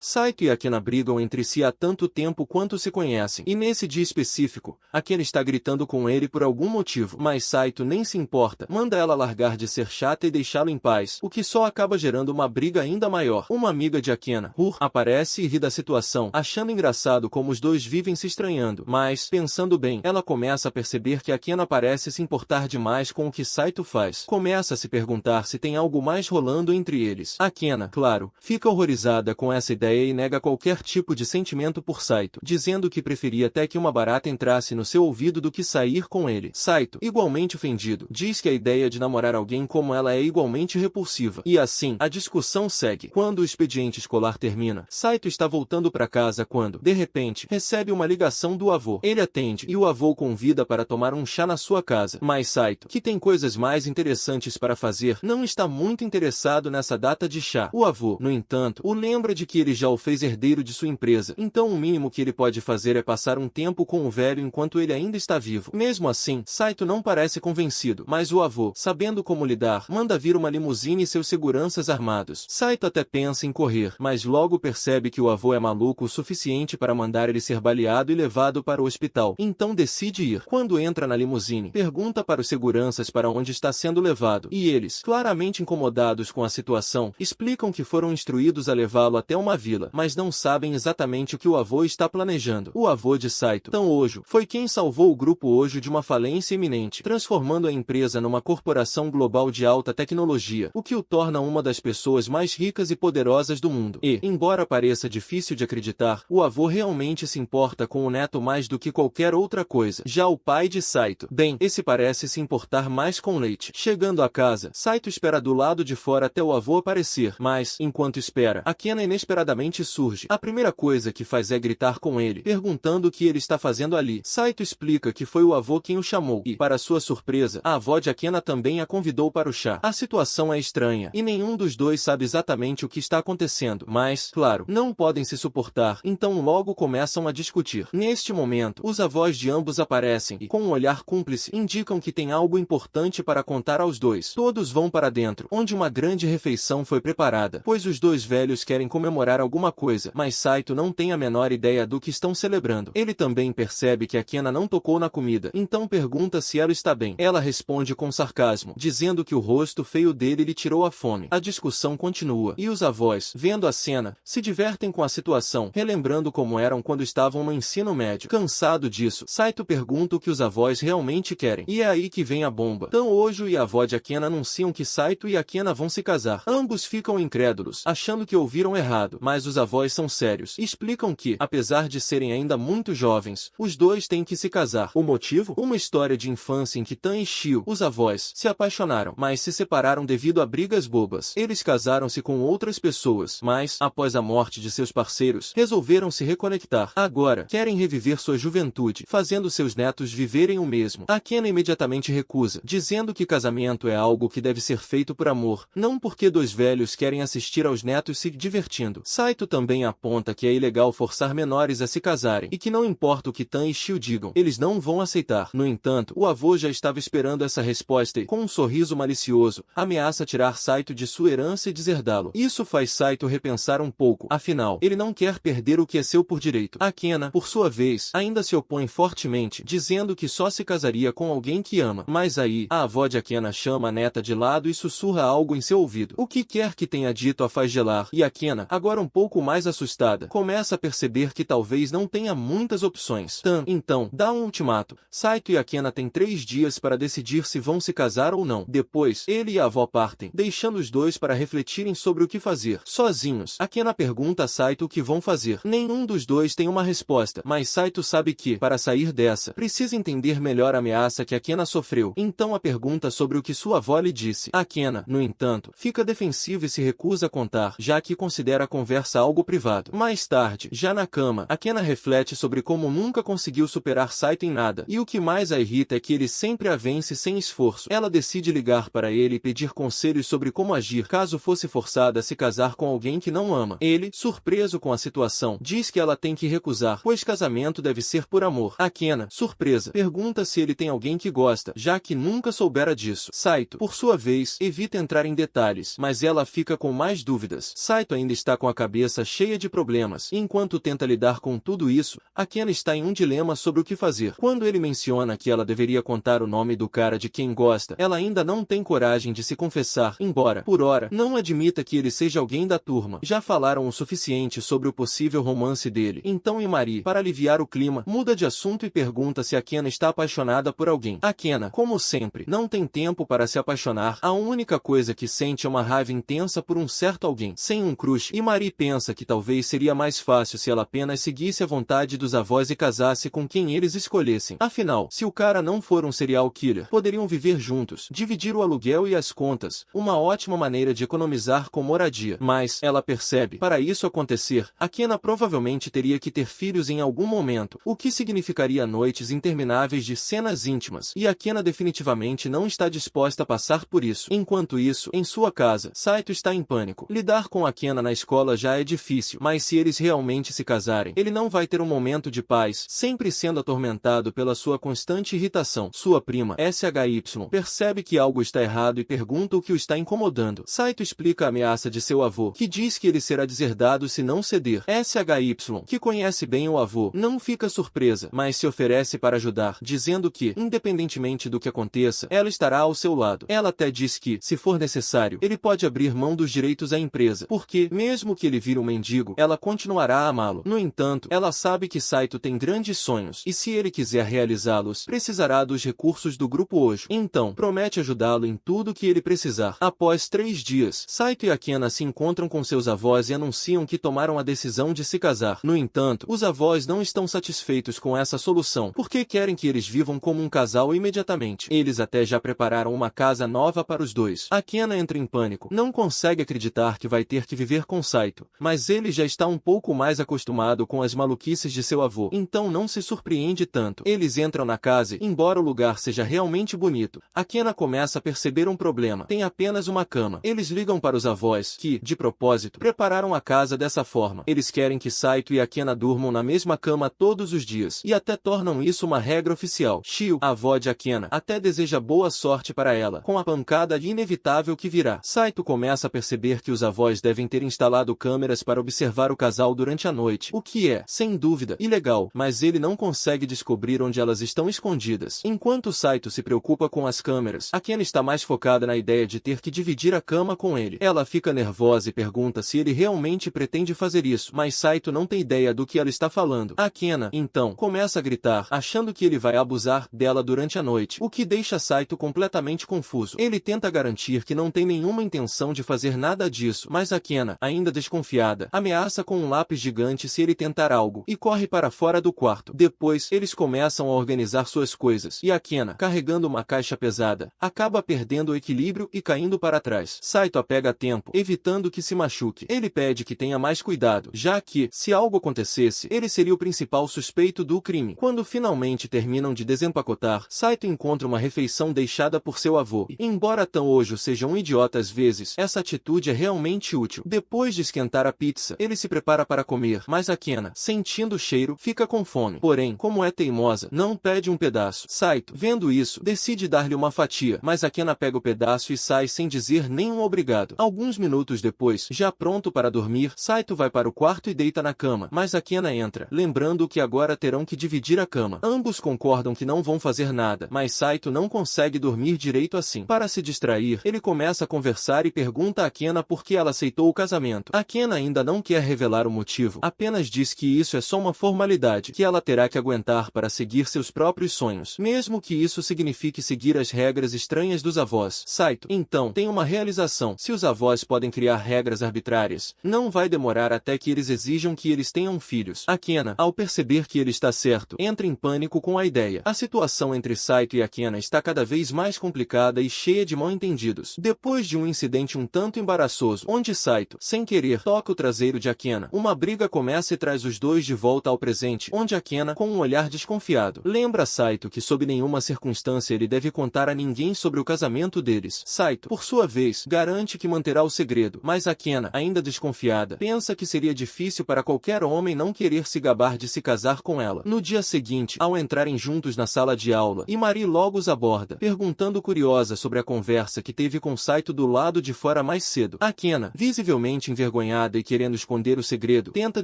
Saito e Akena brigam entre si há tanto tempo quanto se conhecem, e nesse dia específico, Akena está gritando com ele por algum motivo, mas Saito nem se importa, manda ela largar de ser chata e deixá-lo em paz, o que só acaba gerando uma briga ainda maior. Uma amiga de Akena, aparece e ri da situação, achando engraçado como os dois vivem se estranhando, mas, pensando bem, ela começa a perceber que Akena parece se importar demais com o que Saito faz. Começa a se perguntar se tem algo mais rolando entre eles. Akena, claro, fica horrorizada com essa ideia e nega qualquer tipo de sentimento por Saito, dizendo que preferia até que uma barata entrasse no seu ouvido do que sair com ele. Saito, igualmente ofendido, diz que a ideia de namorar alguém como ela é igualmente repulsiva. E assim, a discussão segue. Quando o expediente escolar termina, Saito está voltando para casa quando, de repente, recebe uma ligação do avô. Ele atende e o avô convida para tomar um chá na sua casa. Mas Saito, que tem coisas mais interessantes para fazer, não está muito interessado nessa data de chá. O avô, no entanto, o lembra de que ele já o fez herdeiro de sua empresa, então o mínimo que ele pode fazer é passar um tempo com o velho enquanto ele ainda está vivo. Mesmo assim, Saito não parece convencido, mas o avô, sabendo como lidar, manda vir uma limusine e seus seguranças armados. Saito até pensa em correr, mas logo percebe que o avô é maluco o suficiente para mandar ele ser baleado e levado para o hospital, então decide ir. Quando entra na limusine, pergunta para os seguranças para onde está sendo levado, e eles, claramente incomodados com a situação, explicam que foram instruídos a levá-lo até uma vila, mas não sabem exatamente o que o avô está planejando. O avô de Saito, Tan Ojo, foi quem salvou o grupo Ojo de uma falência iminente, transformando a empresa numa corporação global de alta tecnologia, o que o torna uma das pessoas mais ricas e poderosas do mundo. E, embora pareça difícil de acreditar, o avô realmente se importa com o neto mais do que qualquer outra coisa. Já o pai de Saito, bem, esse parece se importar mais com leite. Chegando a casa, Saito espera do lado de fora até o avô aparecer, mas, enquanto espera, Akena inesperadamente surge. A primeira coisa que faz é gritar com ele, perguntando o que ele está fazendo ali. Saito explica que foi o avô quem o chamou e, para sua surpresa, a avó de Akena também a convidou para o chá. A situação é estranha, e nenhum dos dois sabe exatamente o que está acontecendo, mas, claro, não podem se suportar, então logo começam a discutir. Neste momento, os avós de ambos aparecem e, com um olhar cúmplice, indicam que tem algo importante para contar aos dois. Todos vão para dentro, onde uma grande refeição foi preparada, pois os dois velhos querem comemorar alguma coisa, mas Saito não tem a menor ideia do que estão celebrando. Ele também percebe que Akena não tocou na comida, então pergunta se ela está bem. Ela responde com sarcasmo, dizendo que o rosto feio dele lhe tirou a fome. A discussão continua, e os avós, vendo a cena, se divertem com a situação, relembrando como eram quando estavam no ensino médio. Cansado disso, Saito pergunta o que os avós realmente querem, e é aí que vem a bomba. Tan Ojo e a avó de Akena anunciam que Saito e Akena vão se casar. Ambos ficam incrédulos, achando que ouviram errado, mas os avós são sérios e explicam que, apesar de serem ainda muito jovens, os dois têm que se casar. O motivo? Uma história de infância em que Tan e Shio, os avós, se apaixonaram, mas se separaram devido a brigas bobas. Eles casaram-se com outras pessoas, mas, após a morte de seus parceiros, resolveram se reconectar. Agora, querem reviver sua juventude, fazendo seus netos viverem o mesmo. Akena imediatamente recusa, dizendo que casamento é algo que deve ser feito por amor, não porque dois velhos querem assistir aos netos se divertindo. Saito também aponta que é ilegal forçar menores a se casarem, e que não importa o que Tan e Shio digam, eles não vão aceitar. No entanto, o avô já estava esperando essa resposta e, com um sorriso malicioso, ameaça tirar Saito de sua herança e deserdá-lo. Isso faz Saito repensar um pouco, afinal, ele não quer perder o que é seu por direito. Akena, por sua vez, ainda se opõe fortemente, dizendo que só se casaria com alguém que ama. Mas aí, a avó de Akena chama a neta de lado e sussurra algo em seu ouvido. O que quer que tenha dito a faz gelar, e Akena, agora um pouco mais assustada, começa a perceber que talvez não tenha muitas opções. Tan, então, dá um ultimato. Saito e Akena têm 3 dias para decidir se vão se casar ou não. Depois, ele e a avó partem, deixando os dois para refletirem sobre o que fazer. Sozinhos, Akena pergunta a Saito o que vão fazer. Nenhum dos dois tem uma resposta, mas Saito sabe que, para sair dessa, precisa entender melhor a ameaça que Akena sofreu. Então a pergunta sobre o que sua avó lhe disse. Akena, no entanto, fica defensiva e se recusa a contar, já que considera a conversa algo privado. Mais tarde, já na cama, Akena reflete sobre como nunca conseguiu superar Saito em nada, e o que mais a irrita é que ele sempre a vence sem esforço. Ela decide ligar para ele e pedir conselhos sobre como agir caso fosse forçada a se casar com alguém que não ama. Ele, surpreso com a situação, diz que ela tem que recusar, pois casamento deve ser por amor. Akena, surpresa, pergunta se ele tem alguém que gosta, já que nunca soubera disso. Saito, por sua vez, evita entrar em detalhes, mas ela fica com mais dúvidas. Saito ainda está com a cabeça cabeça cheia de problemas. Enquanto tenta lidar com tudo isso, Akena está em um dilema sobre o que fazer. Quando ele menciona que ela deveria contar o nome do cara de quem gosta, ela ainda não tem coragem de se confessar, embora, por ora, não admita que ele seja alguém da turma. Já falaram o suficiente sobre o possível romance dele. Então Imari, para aliviar o clima, muda de assunto e pergunta se Akena está apaixonada por alguém. Akena, como sempre, não tem tempo para se apaixonar. A única coisa que sente é uma raiva intensa por um certo alguém. Sem um crush, Imari pensa que talvez seria mais fácil se ela apenas seguisse a vontade dos avós e casasse com quem eles escolhessem. Afinal, se o cara não for um serial killer, poderiam viver juntos, dividir o aluguel e as contas, uma ótima maneira de economizar com moradia. Mas, ela percebe, para isso acontecer, Akena provavelmente teria que ter filhos em algum momento, o que significaria noites intermináveis de cenas íntimas, e Akena definitivamente não está disposta a passar por isso. Enquanto isso, em sua casa, Saito está em pânico. Lidar com Akena na escola já é difícil, mas se eles realmente se casarem, ele não vai ter um momento de paz, sempre sendo atormentado pela sua constante irritação. Sua prima, SHY, percebe que algo está errado e pergunta o que o está incomodando. Saito explica a ameaça de seu avô, que diz que ele será deserdado se não ceder. SHY, que conhece bem o avô, não fica surpresa, mas se oferece para ajudar, dizendo que, independentemente do que aconteça, ela estará ao seu lado. Ela até diz que, se for necessário, ele pode abrir mão dos direitos à empresa, porque, mesmo que ele vire um mendigo, ela continuará a amá-lo. No entanto, ela sabe que Saito tem grandes sonhos, e se ele quiser realizá-los, precisará dos recursos do Grupo Hojo. Então, promete ajudá-lo em tudo que ele precisar. Após 3 dias, Saito e Akena se encontram com seus avós e anunciam que tomaram a decisão de se casar. No entanto, os avós não estão satisfeitos com essa solução, porque querem que eles vivam como um casal imediatamente. Eles até já prepararam uma casa nova para os dois. Akena entra em pânico. Não consegue acreditar que vai ter que viver com Saito, mas ele já está um pouco mais acostumado com as maluquices de seu avô, então não se surpreende tanto. Eles entram na casa e, embora o lugar seja realmente bonito, Akena começa a perceber um problema. Tem apenas uma cama. Eles ligam para os avós, que, de propósito, prepararam a casa dessa forma. Eles querem que Saito e Akena durmam na mesma cama todos os dias, e até tornam isso uma regra oficial. Shio, a avó de Akena, até deseja boa sorte para ela, com a pancada inevitável que virá. Saito começa a perceber que os avós devem ter instalado câmeras para observar o casal durante a noite, o que é, sem dúvida, ilegal, mas ele não consegue descobrir onde elas estão escondidas. Enquanto Saito se preocupa com as câmeras, Akena está mais focada na ideia de ter que dividir a cama com ele. Ela fica nervosa e pergunta se ele realmente pretende fazer isso, mas Saito não tem ideia do que ela está falando. Akena, então, começa a gritar, achando que ele vai abusar dela durante a noite, o que deixa Saito completamente confuso. Ele tenta garantir que não tem nenhuma intenção de fazer nada disso, mas Akena, ainda desconfiada, ameaça com um lápis gigante se ele tentar algo, e corre para fora do quarto. Depois, eles começam a organizar suas coisas, e Akena, carregando uma caixa pesada, acaba perdendo o equilíbrio e caindo para trás. Saito a pega a tempo, evitando que se machuque. Ele pede que tenha mais cuidado, já que, se algo acontecesse, ele seria o principal suspeito do crime. Quando finalmente terminam de desempacotar, Saito encontra uma refeição deixada por seu avô, e, embora Tanojo seja um idiota às vezes, essa atitude é realmente útil. Depois de esquentar a pizza, ele se prepara para comer, mas Akena, sentindo o cheiro, fica com fome. Porém, como é teimosa, não pede um pedaço. Saito, vendo isso, decide dar-lhe uma fatia, mas Akena pega o pedaço e sai sem dizer nenhum obrigado. Alguns minutos depois, já pronto para dormir, Saito vai para o quarto e deita na cama, mas Akena entra, lembrando que agora terão que dividir a cama. Ambos concordam que não vão fazer nada, mas Saito não consegue dormir direito assim. Para se distrair, ele começa a conversar e pergunta a Akena por que ela aceitou o casamento. Akena ainda não quer revelar o motivo, apenas diz que isso é só uma formalidade, que ela terá que aguentar para seguir seus próprios sonhos, mesmo que isso signifique seguir as regras estranhas dos avós. Saito, então, tem uma realização. Se os avós podem criar regras arbitrárias, não vai demorar até que eles exijam que eles tenham filhos. Akena, ao perceber que ele está certo, entra em pânico com a ideia. A situação entre Saito e Akena está cada vez mais complicada e cheia de mal-entendidos. Depois de um incidente um tanto embaraçoso, onde Saito, sem querer, toca o traseiro de Akena, uma briga começa e traz os dois de volta ao presente, onde Akena, com um olhar desconfiado, lembra Saito que sob nenhuma circunstância ele deve contar a ninguém sobre o casamento deles. Saito, por sua vez, garante que manterá o segredo, mas Akena, ainda desconfiada, pensa que seria difícil para qualquer homem não querer se gabar de se casar com ela. No dia seguinte, ao entrarem juntos na sala de aula, Imari logo os aborda, perguntando curiosa sobre a conversa que teve com Saito do lado de fora mais cedo. Akena, visivelmente envergonhada, envergonhada e querendo esconder o segredo, tenta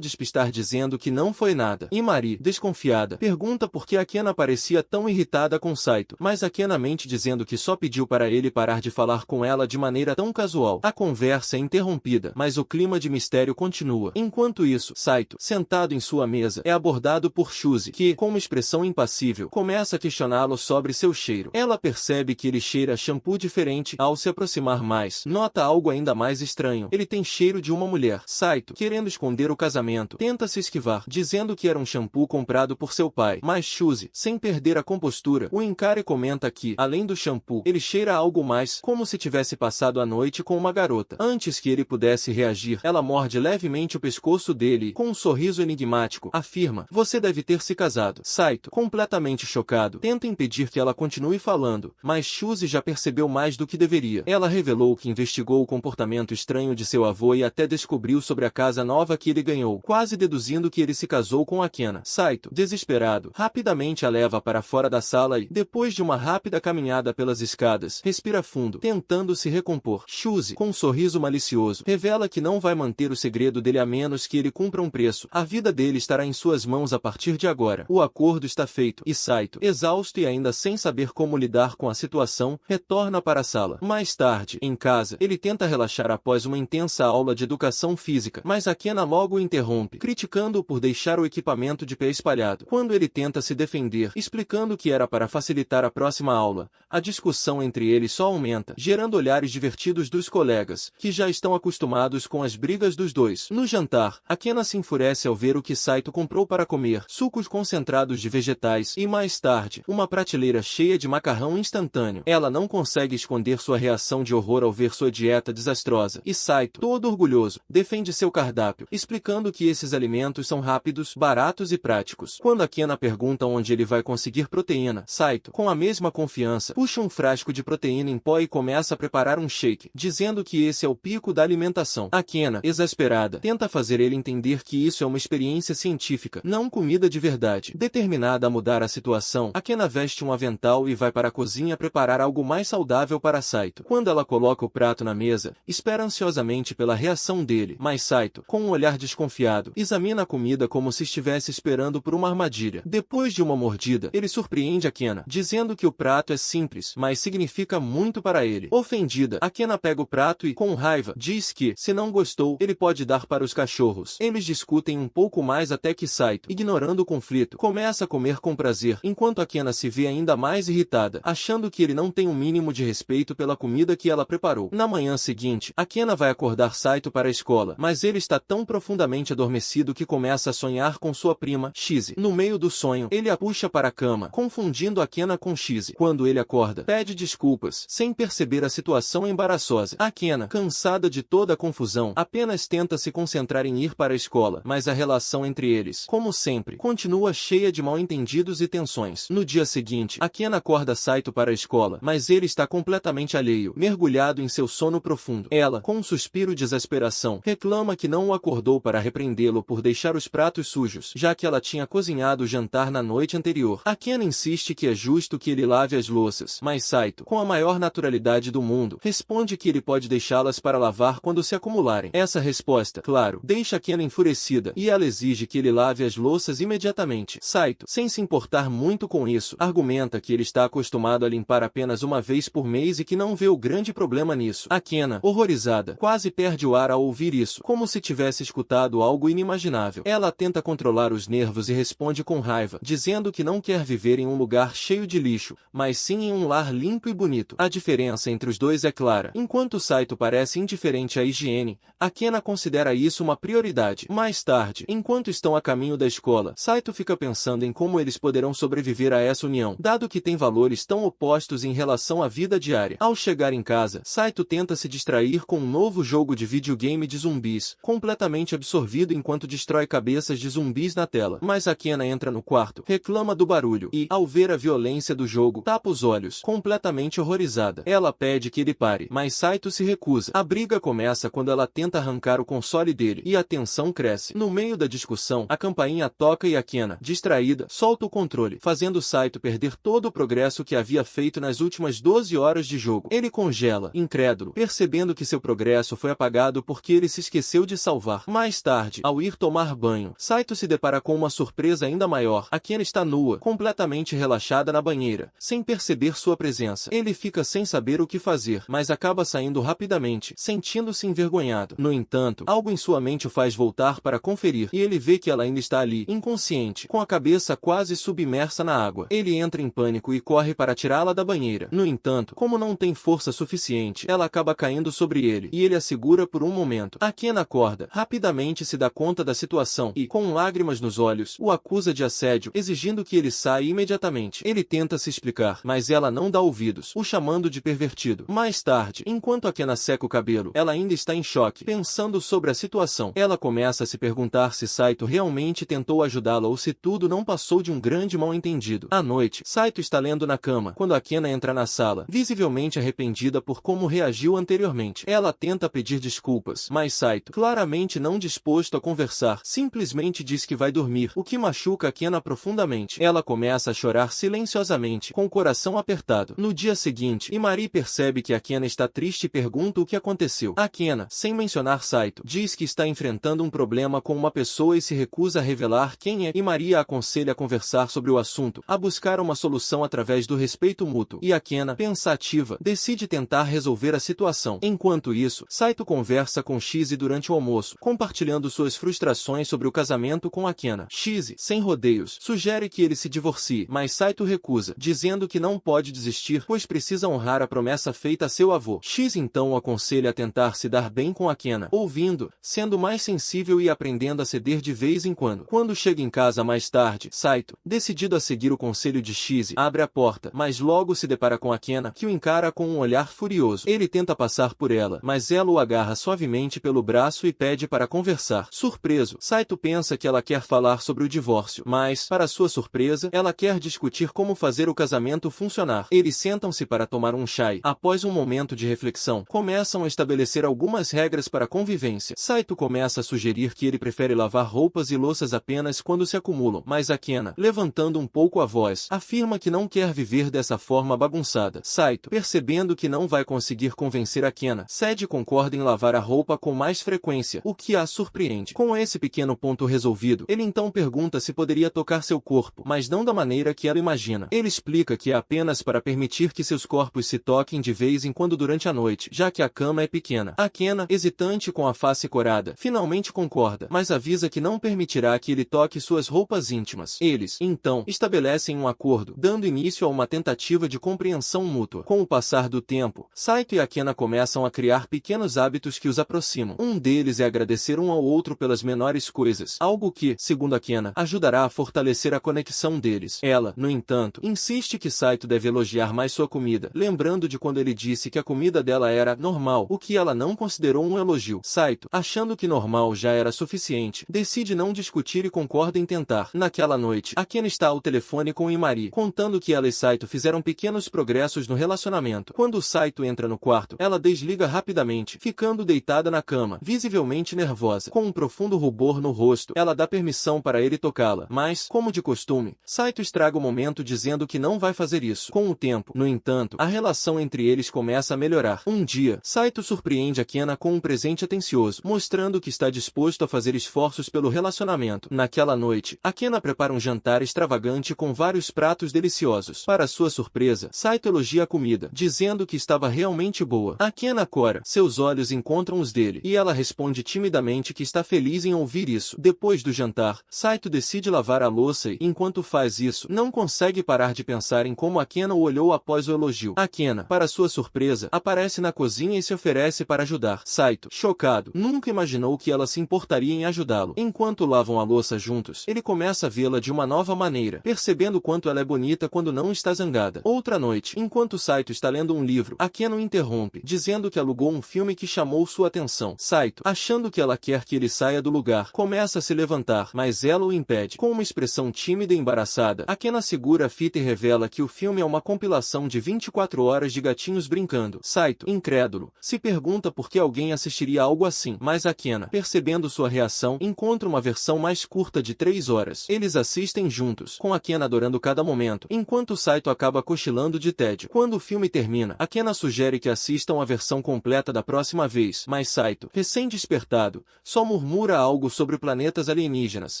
despistar dizendo que não foi nada. E Mari, desconfiada, pergunta por que Akena parecia tão irritada com Saito, mas Akena mente dizendo que só pediu para ele parar de falar com ela de maneira tão casual. A conversa é interrompida, mas o clima de mistério continua. Enquanto isso, Saito, sentado em sua mesa, é abordado por Shuzi, que, com uma expressão impassível, começa a questioná-lo sobre seu cheiro. Ela percebe que ele cheira a shampoo diferente ao se aproximar mais. Nota algo ainda mais estranho. Ele tem cheiro de uma mulher. Saito, querendo esconder o casamento, tenta se esquivar, dizendo que era um shampoo comprado por seu pai. Mas Shuzi, sem perder a compostura, o encara e comenta que, além do shampoo, ele cheira a algo mais, como se tivesse passado a noite com uma garota. Antes que ele pudesse reagir, ela morde levemente o pescoço dele e, com um sorriso enigmático, afirma: "Você deve ter se casado." Saito, completamente chocado, tenta impedir que ela continue falando, mas Shuzi já percebeu mais do que deveria. Ela revelou que investigou o comportamento estranho de seu avô e até descobriu sobre a casa nova que ele ganhou, quase deduzindo que ele se casou com Akena. Saito, desesperado, rapidamente a leva para fora da sala e, depois de uma rápida caminhada pelas escadas, respira fundo, tentando se recompor. Shuzi, com um sorriso malicioso, revela que não vai manter o segredo dele a menos que ele cumpra um preço. A vida dele estará em suas mãos a partir de agora. O acordo está feito, e Saito, exausto e ainda sem saber como lidar com a situação, retorna para a sala. Mais tarde, em casa, ele tenta relaxar após uma intensa aula de educação física, mas Akena logo o interrompe, criticando-o por deixar o equipamento de pé espalhado. Quando ele tenta se defender, explicando que era para facilitar a próxima aula, a discussão entre eles só aumenta, gerando olhares divertidos dos colegas, que já estão acostumados com as brigas dos dois. No jantar, Akena se enfurece ao ver o que Saito comprou para comer: sucos concentrados de vegetais e, mais tarde, uma prateleira cheia de macarrão instantâneo. Ela não consegue esconder sua reação de horror ao ver sua dieta desastrosa, e Saito, todo orgulhoso, defende seu cardápio, explicando que esses alimentos são rápidos, baratos e práticos. Quando Akena pergunta onde ele vai conseguir proteína, Saito, com a mesma confiança, puxa um frasco de proteína em pó e começa a preparar um shake, dizendo que esse é o pico da alimentação. Akena, exasperada, tenta fazer ele entender que isso é uma experiência científica, não comida de verdade. Determinada a mudar a situação, Akena veste um avental e vai para a cozinha preparar algo mais saudável para Saito. Quando ela coloca o prato na mesa, espera ansiosamente pela reação dele, mas Saito, com um olhar desconfiado, examina a comida como se estivesse esperando por uma armadilha. Depois de uma mordida, ele surpreende Akena, dizendo que o prato é simples, mas significa muito para ele. Ofendida, Akena pega o prato e, com raiva, diz que, se não gostou, ele pode dar para os cachorros. Eles discutem um pouco mais até que Saito, ignorando o conflito, começa a comer com prazer, enquanto Akena se vê ainda mais irritada, achando que ele não tem um mínimo de respeito pela comida que ela preparou. Na manhã seguinte, Akena vai acordar Saito para a escola, mas ele está tão profundamente adormecido que começa a sonhar com sua prima, Shizi. No meio do sonho, ele a puxa para a cama, confundindo Akena com Shizi. Quando ele acorda, pede desculpas, sem perceber a situação embaraçosa. Akena, cansada de toda a confusão, apenas tenta se concentrar em ir para a escola, mas a relação entre eles, como sempre, continua cheia de mal-entendidos e tensões. No dia seguinte, Akena acorda Saito para a escola, mas ele está completamente alheio, mergulhado em seu sono profundo. Ela, com um suspiro de exasperação, reclama que não o acordou para repreendê-lo por deixar os pratos sujos, já que ela tinha cozinhado o jantar na noite anterior. Akena insiste que é justo que ele lave as louças, mas Saito, com a maior naturalidade do mundo, responde que ele pode deixá-las para lavar quando se acumularem. Essa resposta, claro, deixa Akena enfurecida, e ela exige que ele lave as louças imediatamente. Saito, sem se importar muito com isso, argumenta que ele está acostumado a limpar apenas uma vez por mês e que não vê o grande problema nisso. Akena, horrorizada, quase perde o ar ao ouvir isso, como se tivesse escutado algo inimaginável. Ela tenta controlar os nervos e responde com raiva, dizendo que não quer viver em um lugar cheio de lixo, mas sim em um lar limpo e bonito. A diferença entre os dois é clara. Enquanto Saito parece indiferente à higiene, Akena considera isso uma prioridade. Mais tarde, enquanto estão a caminho da escola, Saito fica pensando em como eles poderão sobreviver a essa união, dado que têm valores tão opostos em relação à vida diária. Ao chegar em casa, Saito tenta se distrair com um novo jogo de videogame de zumbis, completamente absorvido enquanto destrói cabeças de zumbis na tela. Mas Akena entra no quarto, reclama do barulho e, ao ver a violência do jogo, tapa os olhos, completamente horrorizada. Ela pede que ele pare, mas Saito se recusa. A briga começa quando ela tenta arrancar o console dele, e a tensão cresce. No meio da discussão, a campainha toca e Akena, distraída, solta o controle, fazendo Saito perder todo o progresso que havia feito nas últimas 12 horas de jogo. Ele congela, incrédulo, percebendo que seu progresso foi apagado porque ele ele se esqueceu de salvar. Mais tarde, ao ir tomar banho, Saito se depara com uma surpresa ainda maior. Akena está nua, completamente relaxada na banheira, sem perceber sua presença. Ele fica sem saber o que fazer, mas acaba saindo rapidamente, sentindo-se envergonhado. No entanto, algo em sua mente o faz voltar para conferir, e ele vê que ela ainda está ali, inconsciente, com a cabeça quase submersa na água. Ele entra em pânico e corre para tirá-la da banheira. No entanto, como não tem força suficiente, ela acaba caindo sobre ele, e ele a segura por um momento. Akena acorda, rapidamente se dá conta da situação e, com lágrimas nos olhos, o acusa de assédio, exigindo que ele saia imediatamente. Ele tenta se explicar, mas ela não dá ouvidos, o chamando de pervertido. Mais tarde, enquanto Akena seca o cabelo, ela ainda está em choque, pensando sobre a situação. Ela começa a se perguntar se Saito realmente tentou ajudá-la ou se tudo não passou de um grande mal-entendido. À noite, Saito está lendo na cama, quando Akena entra na sala, visivelmente arrependida por como reagiu anteriormente. Ela tenta pedir desculpas, mas Saito, claramente não disposto a conversar, simplesmente diz que vai dormir, o que machuca Akena profundamente. Ela começa a chorar silenciosamente, com o coração apertado. No dia seguinte, Imari percebe que Akena está triste e pergunta o que aconteceu. Akena, sem mencionar Saito, diz que está enfrentando um problema com uma pessoa e se recusa a revelar quem é. Imari a aconselha a conversar sobre o assunto, a buscar uma solução através do respeito mútuo. E Akena, pensativa, decide tentar resolver a situação. Enquanto isso, Saito conversa com Shize durante o almoço, compartilhando suas frustrações sobre o casamento com Akena. Shize, sem rodeios, sugere que ele se divorcie, mas Saito recusa, dizendo que não pode desistir, pois precisa honrar a promessa feita a seu avô. Shize então o aconselha a tentar se dar bem com Akena, ouvindo, sendo mais sensível e aprendendo a ceder de vez em quando. Quando chega em casa mais tarde, Saito, decidido a seguir o conselho de Shize, abre a porta, mas logo se depara com Akena, que o encara com um olhar furioso. Ele tenta passar por ela, mas ela o agarra suavemente pelo braço e pede para conversar. Surpreso, Saito pensa que ela quer falar sobre o divórcio, mas, para sua surpresa, ela quer discutir como fazer o casamento funcionar. Eles sentam-se para tomar um chá e, após um momento de reflexão, começam a estabelecer algumas regras para a convivência. Saito começa a sugerir que ele prefere lavar roupas e louças apenas quando se acumulam, mas Akena, levantando um pouco a voz, afirma que não quer viver dessa forma bagunçada. Saito, percebendo que não vai conseguir convencer Akena, cede e concorda em lavar a roupa com mais frequência, o que a surpreende. Com esse pequeno ponto resolvido, ele então pergunta se poderia tocar seu corpo, mas não da maneira que ela imagina. Ele explica que é apenas para permitir que seus corpos se toquem de vez em quando durante a noite, já que a cama é pequena. Akena, hesitante com a face corada, finalmente concorda, mas avisa que não permitirá que ele toque suas roupas íntimas. Eles, então, estabelecem um acordo, dando início a uma tentativa de compreensão mútua. Com o passar do tempo, Saito e Akena começam a criar pequenos hábitos que os aproximam. Um deles é agradecer um ao outro pelas menores coisas, algo que, segundo Akena, ajudará a fortalecer a conexão deles. Ela, no entanto, insiste que Saito deve elogiar mais sua comida, lembrando de quando ele disse que a comida dela era normal, o que ela não considerou um elogio. Saito, achando que normal já era suficiente, decide não discutir e concorda em tentar. Naquela noite, Akena está ao telefone com Imari, contando que ela e Saito fizeram pequenos progressos no relacionamento. Quando Saito entra no quarto, ela desliga rapidamente, ficando deitada na cama, visivelmente nervosa. Com um profundo rubor no rosto, ela dá permissão para ele tocá-la, mas, como de costume, Saito estraga o momento dizendo que não vai fazer isso. Com o tempo, no entanto, a relação entre eles começa a melhorar. Um dia, Saito surpreende Akena com um presente atencioso, mostrando que está disposto a fazer esforços pelo relacionamento. Naquela noite, Akena prepara um jantar extravagante com vários pratos deliciosos. Para sua surpresa, Saito elogia a comida, dizendo que estava realmente boa. Akena cora, seus olhos encontram os dele, e ela responde timidamente que está feliz em ouvir isso. Depois do jantar, Saito decide lavar a louça e, enquanto faz isso, não consegue parar de pensar em como Akena o olhou após o elogio. Akena, para sua surpresa, aparece na cozinha e se oferece para ajudar. Saito, chocado, nunca imaginou que ela se importaria em ajudá-lo. Enquanto lavam a louça juntos, ele começa a vê-la de uma nova maneira, percebendo quanto ela é bonita quando não está zangada. Outra noite, enquanto Saito está lendo um livro, Akena o interrompe, dizendo que alugou um filme que chamou sua atenção. Saito, achando que ela quer que ele saia do lugar, começa a se levantar, mas ela o impede. Com uma expressão tímida e embaraçada, Akena segura a fita e revela que o filme é uma compilação de 24 horas de gatinhos brincando. Saito, incrédulo, se pergunta por que alguém assistiria algo assim, mas Akena, percebendo sua reação, encontra uma versão mais curta de 3 horas. Eles assistem juntos, com Akena adorando cada momento, enquanto Saito acaba cochilando de tédio. Quando o filme termina, Akena sugere que assistam a versão completa da próxima vez, mas Saito, Saito, recém-despertado, só murmura algo sobre planetas alienígenas,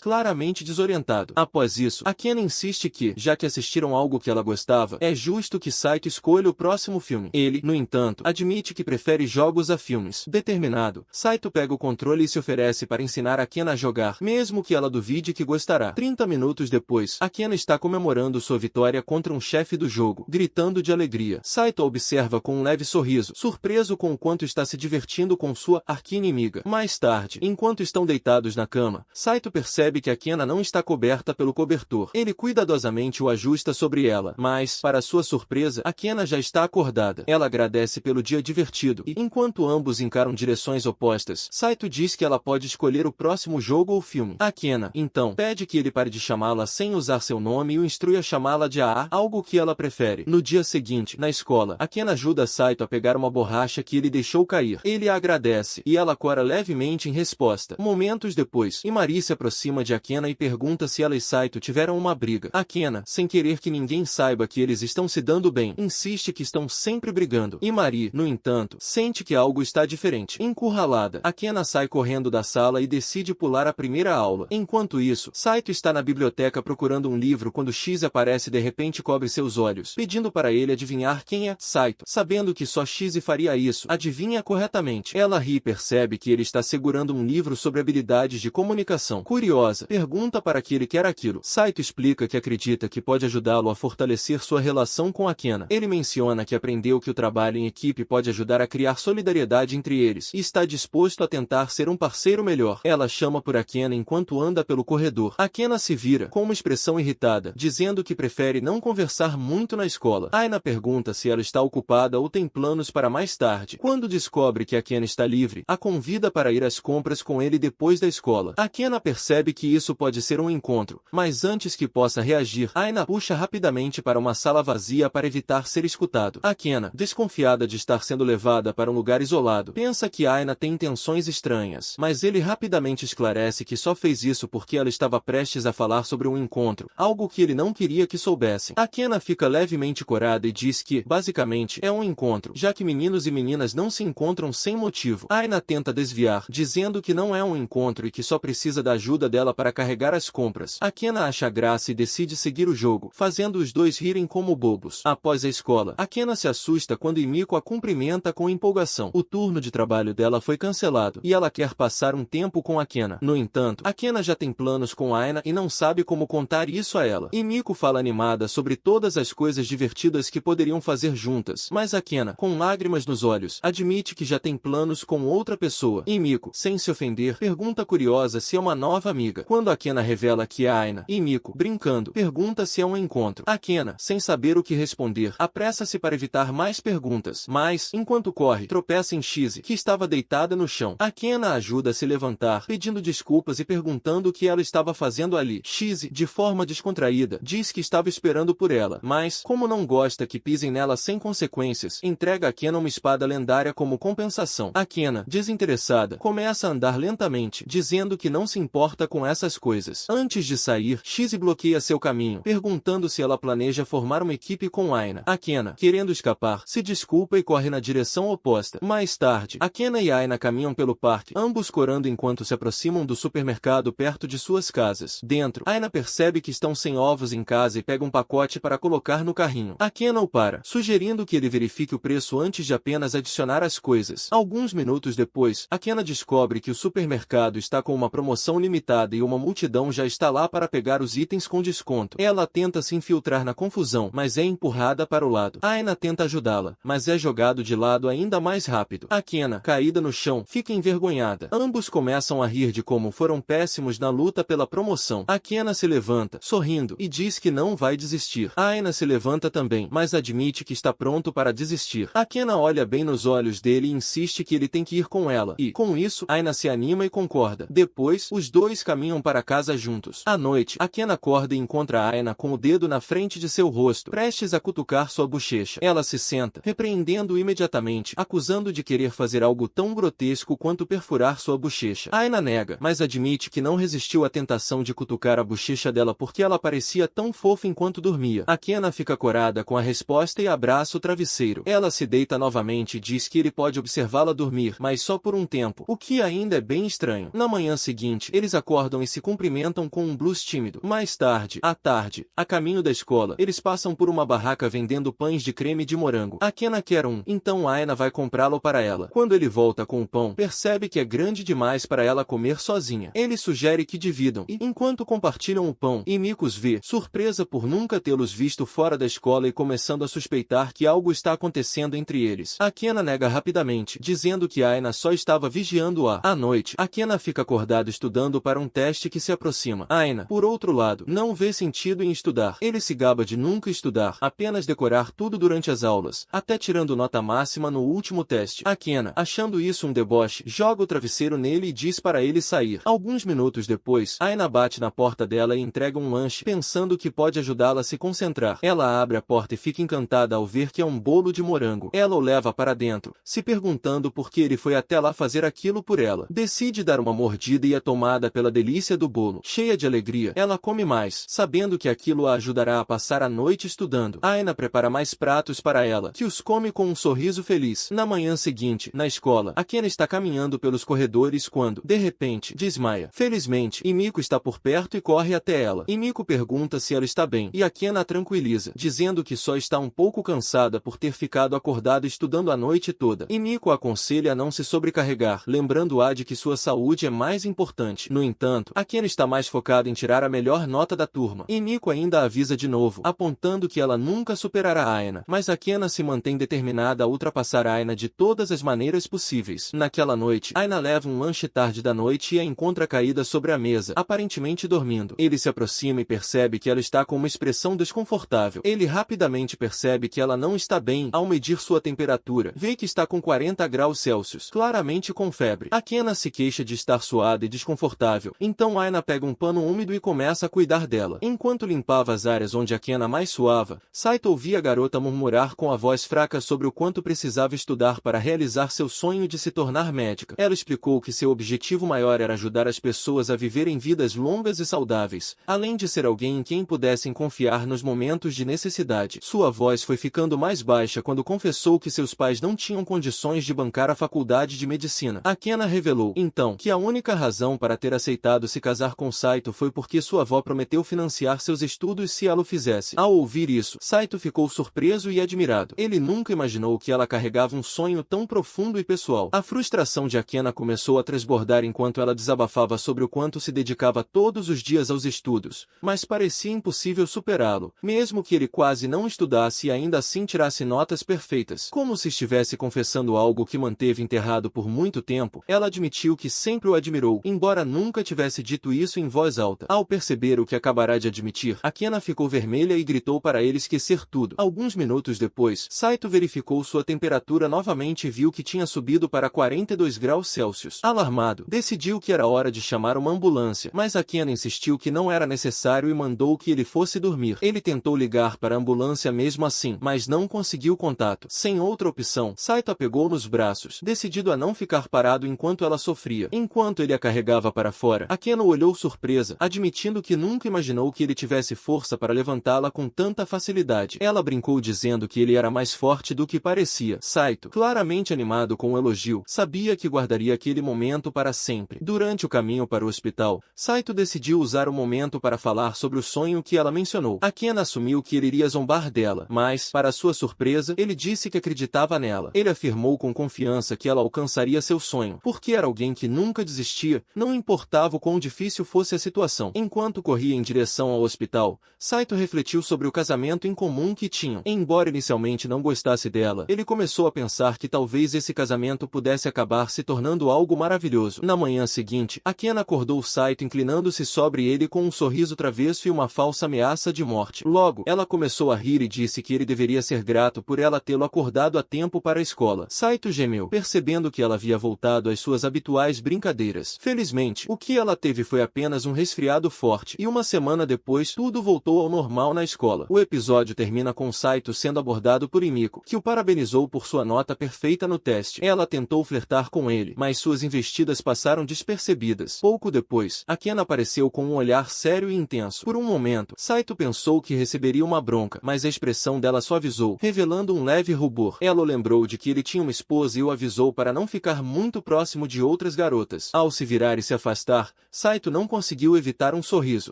claramente desorientado. Após isso, Akena insiste que, já que assistiram algo que ela gostava, é justo que Saito escolha o próximo filme. Ele, no entanto, admite que prefere jogos a filmes. Determinado, Saito pega o controle e se oferece para ensinar Akena a jogar, mesmo que ela duvide que gostará. 30 minutos depois, Akena está comemorando sua vitória contra um chefe do jogo, gritando de alegria. Saito a observa com um leve sorriso, surpreso com o quanto está se divertindo com sua arqui-inimiga. Mais tarde, enquanto estão deitados na cama, Saito percebe que Akena não está coberta pelo cobertor. Ele cuidadosamente o ajusta sobre ela, mas, para sua surpresa, Akena já está acordada. Ela agradece pelo dia divertido e, enquanto ambos encaram direções opostas, Saito diz que ela pode escolher o próximo jogo ou filme. Akena, então, pede que ele pare de chamá-la sem usar seu nome e o instrui a chamá-la de AA, algo que ela prefere. No dia seguinte, na escola, Akena ajuda Saito a pegar uma borracha que ele deixou cair. Ele a agradece, e ela cora levemente em resposta. Momentos depois, Imari se aproxima de Akena e pergunta se ela e Saito tiveram uma briga. Akena, sem querer que ninguém saiba que eles estão se dando bem, insiste que estão sempre brigando. Imari, no entanto, sente que algo está diferente. Encurralada, Akena sai correndo da sala e decide pular a primeira aula. Enquanto isso, Saito está na biblioteca procurando um livro quando X aparece e de repente cobre seus olhos, pedindo para ele adivinhar quem é. Saito, sabendo que só X faria isso, adivinha corretamente. Ela ri e percebe que ele está segurando um livro sobre habilidades de comunicação. Curiosa, pergunta para que ele quer aquilo. Saito explica que acredita que pode ajudá-lo a fortalecer sua relação com Akena. Ele menciona que aprendeu que o trabalho em equipe pode ajudar a criar solidariedade entre eles e está disposto a tentar ser um parceiro melhor. Ela chama por Akena enquanto anda pelo corredor. Akena se vira, com uma expressão irritada, dizendo que prefere não conversar muito na escola. Aina pergunta se ela está ocupada ou tem planos para mais tarde. Quando descobre que Akena está livre, a convida para ir às compras com ele depois da escola. Akena percebe que isso pode ser um encontro, mas antes que possa reagir, Aina puxa rapidamente para uma sala vazia para evitar ser escutado. Akena, desconfiada de estar sendo levada para um lugar isolado, pensa que Aina tem intenções estranhas, mas ele rapidamente esclarece que só fez isso porque ela estava prestes a falar sobre um encontro, algo que ele não queria que soubessem. Akena fica levemente corada e diz que, basicamente, é um encontro, já que meninos e meninas não se encontram sem motivo. Aina tenta desviar, dizendo que não é um encontro e que só precisa da ajuda dela para carregar as compras. Akena acha graça e decide seguir o jogo, fazendo os dois rirem como bobos. Após a escola, Akena se assusta quando Himiko a cumprimenta com empolgação. O turno de trabalho dela foi cancelado, e ela quer passar um tempo com Akena. No entanto, Akena já tem planos com Aina e não sabe como contar isso a ela. Himiko fala animada sobre todas as coisas divertidas que poderiam fazer juntas, mas Akena, com lágrimas nos olhos, admite que já tem planos com outra pessoa. Himiko, sem se ofender, pergunta curiosa se é uma nova amiga. Quando Akena revela que é Aina, Himiko, brincando, pergunta se é um encontro. Akena, sem saber o que responder, apressa-se para evitar mais perguntas, mas, enquanto corre, tropeça em Shizi, que estava deitada no chão. Akena ajuda a se levantar, pedindo desculpas e perguntando o que ela estava fazendo ali. Shizi, de forma descontraída, diz que estava esperando por ela, mas, como não gosta que pisem nela sem consequências, entrega a Akena uma espada lendária como compensação. Akena, desinteressada, começa a andar lentamente, dizendo que não se importa com essas coisas. Antes de sair, Shizi bloqueia seu caminho, perguntando se ela planeja formar uma equipe com Aina. Akena, querendo escapar, se desculpa e corre na direção oposta. Mais tarde, Akena e Aina caminham pelo parque, ambos corando enquanto se aproximam do supermercado perto de suas casas. Dentro, Aina percebe que estão sem ovos em casa e pega um pacote para colocar no carrinho. Akena o para, sugerindo que ele verifique o preço antes de apenas adicionar as coisas. Alguns minutos depois, Akena descobre que o supermercado está com uma promoção limitada e uma multidão já está lá para pegar os itens com desconto. Ela tenta se infiltrar na confusão, mas é empurrada para o lado. Aina tenta ajudá-la, mas é jogado de lado ainda mais rápido. Akena, caída no chão, fica envergonhada. Ambos começam a rir de como foram péssimos na luta pela promoção. Akena se levanta, sorrindo, e diz que não vai desistir. Aina se levanta também, mas admite que está pronto para desistir. Akena olha bem nos olhos dele e insiste que ele tem que ir com ela, e, com isso, Aina se anima e concorda. Depois, os dois caminham para casa juntos. À noite, Akena acorda e encontra Aina com o dedo na frente de seu rosto, prestes a cutucar sua bochecha. Ela se senta, repreendendo-o imediatamente, acusando de querer fazer algo tão grotesco quanto perfurar sua bochecha. Aina nega, mas admite que não resistiu à tentação de cutucar a bochecha dela porque ela parecia tão fofa enquanto dormia. Akena fica corada com a resposta e abraça o travesseiro. Ela se deita novamente e diz que ele pode observá-la dormir, sair, mas só por um tempo, o que ainda é bem estranho. Na manhã seguinte, eles acordam e se cumprimentam com um blues tímido. Mais tarde, à tarde, a caminho da escola, eles passam por uma barraca vendendo pães de creme de morango. Akena quer um, então Aina vai comprá-lo para ela. Quando ele volta com o pão, percebe que é grande demais para ela comer sozinha. Ele sugere que dividam, e enquanto compartilham o pão, Himiko os vê, surpresa por nunca tê-los visto fora da escola e começando a suspeitar que algo está acontecendo entre eles. Akena nega rapidamente, dizendo que Aina só estava vigiando-a. À noite, Akena fica acordado estudando para um teste que se aproxima. Aina, por outro lado, não vê sentido em estudar. Ele se gaba de nunca estudar, apenas decorar tudo durante as aulas, até tirando nota máxima no último teste. Akena, achando isso um deboche, joga o travesseiro nele e diz para ele sair. Alguns minutos depois, Aina bate na porta dela e entrega um lanche, pensando que pode ajudá-la a se concentrar. Ela abre a porta e fica encantada ao ver que é um bolo de morango. Ela o leva para dentro, se perguntando por que ele foi até lá fazer aquilo por ela. Decide dar uma mordida e é tomada pela delícia do bolo. Cheia de alegria, ela come mais, sabendo que aquilo a ajudará a passar a noite estudando. Aina prepara mais pratos para ela, que os come com um sorriso feliz. Na manhã seguinte, na escola, Akena está caminhando pelos corredores quando, de repente, desmaia. Felizmente, Himiko está por perto e corre até ela. Himiko pergunta se ela está bem, e Akena a tranquiliza, dizendo que só está um pouco cansada por ter ficado acordada estudando a noite toda. Himiko a aconselha a não se sobrecarregar, lembrando-a de que sua saúde é mais importante. No entanto, Akena está mais focada em tirar a melhor nota da turma. Himiko ainda a avisa de novo, apontando que ela nunca superará Aina, mas Akena se mantém determinada a ultrapassar Aina de todas as maneiras possíveis. Naquela noite, Aina leva um lanche tarde da noite e a encontra caída sobre a mesa, aparentemente dormindo. Ele se aproxima e percebe que ela está com uma expressão desconfortável. Ele rapidamente percebe que ela não está bem ao medir sua temperatura. Vê que está com 40 graus Celsius, claramente com febre. Akena se queixa de estar suada e desconfortável, então Aina pega um pano úmido e começa a cuidar dela. Enquanto limpava as áreas onde Akena mais suava, Saito ouvia a garota murmurar com a voz fraca sobre o quanto precisava estudar para realizar seu sonho de se tornar médica. Ela explicou que seu objetivo maior era ajudar as pessoas a viverem vidas longas e saudáveis, além de ser alguém em quem pudessem confiar nos momentos de necessidade. Sua voz foi ficando mais baixa quando confessou que seus pais não tinham condições de bancar a faculdade de medicina. Akena revelou, então, que a única razão para ter aceitado se casar com Saito foi porque sua avó prometeu financiar seus estudos se ela o fizesse. Ao ouvir isso, Saito ficou surpreso e admirado. Ele nunca imaginou que ela carregava um sonho tão profundo e pessoal. A frustração de Akena começou a transbordar enquanto ela desabafava sobre o quanto se dedicava todos os dias aos estudos, mas parecia impossível superá-lo, mesmo que ele quase não estudasse e ainda assim tirasse notas perfeitas. Como se estivesse confessando algo que manteve enterrado por muito tempo, ela admitiu que sempre o admirou, embora nunca tivesse dito isso em voz alta. Ao perceber o que acabará de admitir, Akena ficou vermelha e gritou para ele esquecer tudo. Alguns minutos depois, Saito verificou sua temperatura novamente e viu que tinha subido para 42 graus Celsius. Alarmado, decidiu que era hora de chamar uma ambulância, mas Akena insistiu que não era necessário e mandou que ele fosse dormir. Ele tentou ligar para a ambulância mesmo assim, mas não conseguiu contato. Sem outra opção, Saito a pegou nos braços, decidido a não ficar parado enquanto ela sofria. Enquanto ele a carregava para fora, Akena olhou surpresa, admitindo que nunca imaginou que ele tivesse força para levantá-la com tanta facilidade. Ela brincou dizendo que ele era mais forte do que parecia. Saito, claramente animado com o elogio, sabia que guardaria aquele momento para sempre. Durante o caminho para o hospital, Saito decidiu usar o momento para falar sobre o sonho que ela mencionou. Akena assumiu que ele iria zombar dela, mas, para sua surpresa, ele disse que acreditava nela. Ele afirmou com confiança que ela alcançaria seu sonho, porque era alguém que nunca desistia, não importava o quão difícil fosse a situação. Enquanto corria em direção ao hospital, Saito refletiu sobre o casamento em comum que tinham. Embora inicialmente não gostasse dela, ele começou a pensar que talvez esse casamento pudesse acabar se tornando algo maravilhoso. Na manhã seguinte, Akena acordou Saito inclinando-se sobre ele com um sorriso travesso e uma falsa ameaça de morte. Logo, ela começou a rir e disse que ele deveria ser grato por ela tê-lo acordado a tempo para a escola. Saito gemeu, percebendo que ela havia voltado às suas habituais brincadeiras. Felizmente, o que ela teve foi apenas um resfriado forte, e uma semana depois tudo voltou ao normal na escola. O episódio termina com Saito sendo abordado por Himiko, que o parabenizou por sua nota perfeita no teste. Ela tentou flertar com ele, mas suas investidas passaram despercebidas. Pouco depois, Akena apareceu com um olhar sério e intenso. Por um momento, Saito pensou que receberia uma bronca, mas a expressão dela suavizou, revelando um leve rubor. Ela o lembrou de que ele tinha uma esposa e o avisou sinalizou para não ficar muito próximo de outras garotas. Ao se virar e se afastar, Saito não conseguiu evitar um sorriso.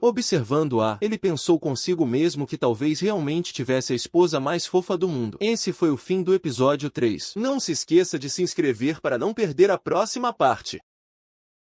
Observando-a, ele pensou consigo mesmo que talvez realmente tivesse a esposa mais fofa do mundo. Esse foi o fim do episódio 3. Não se esqueça de se inscrever para não perder a próxima parte.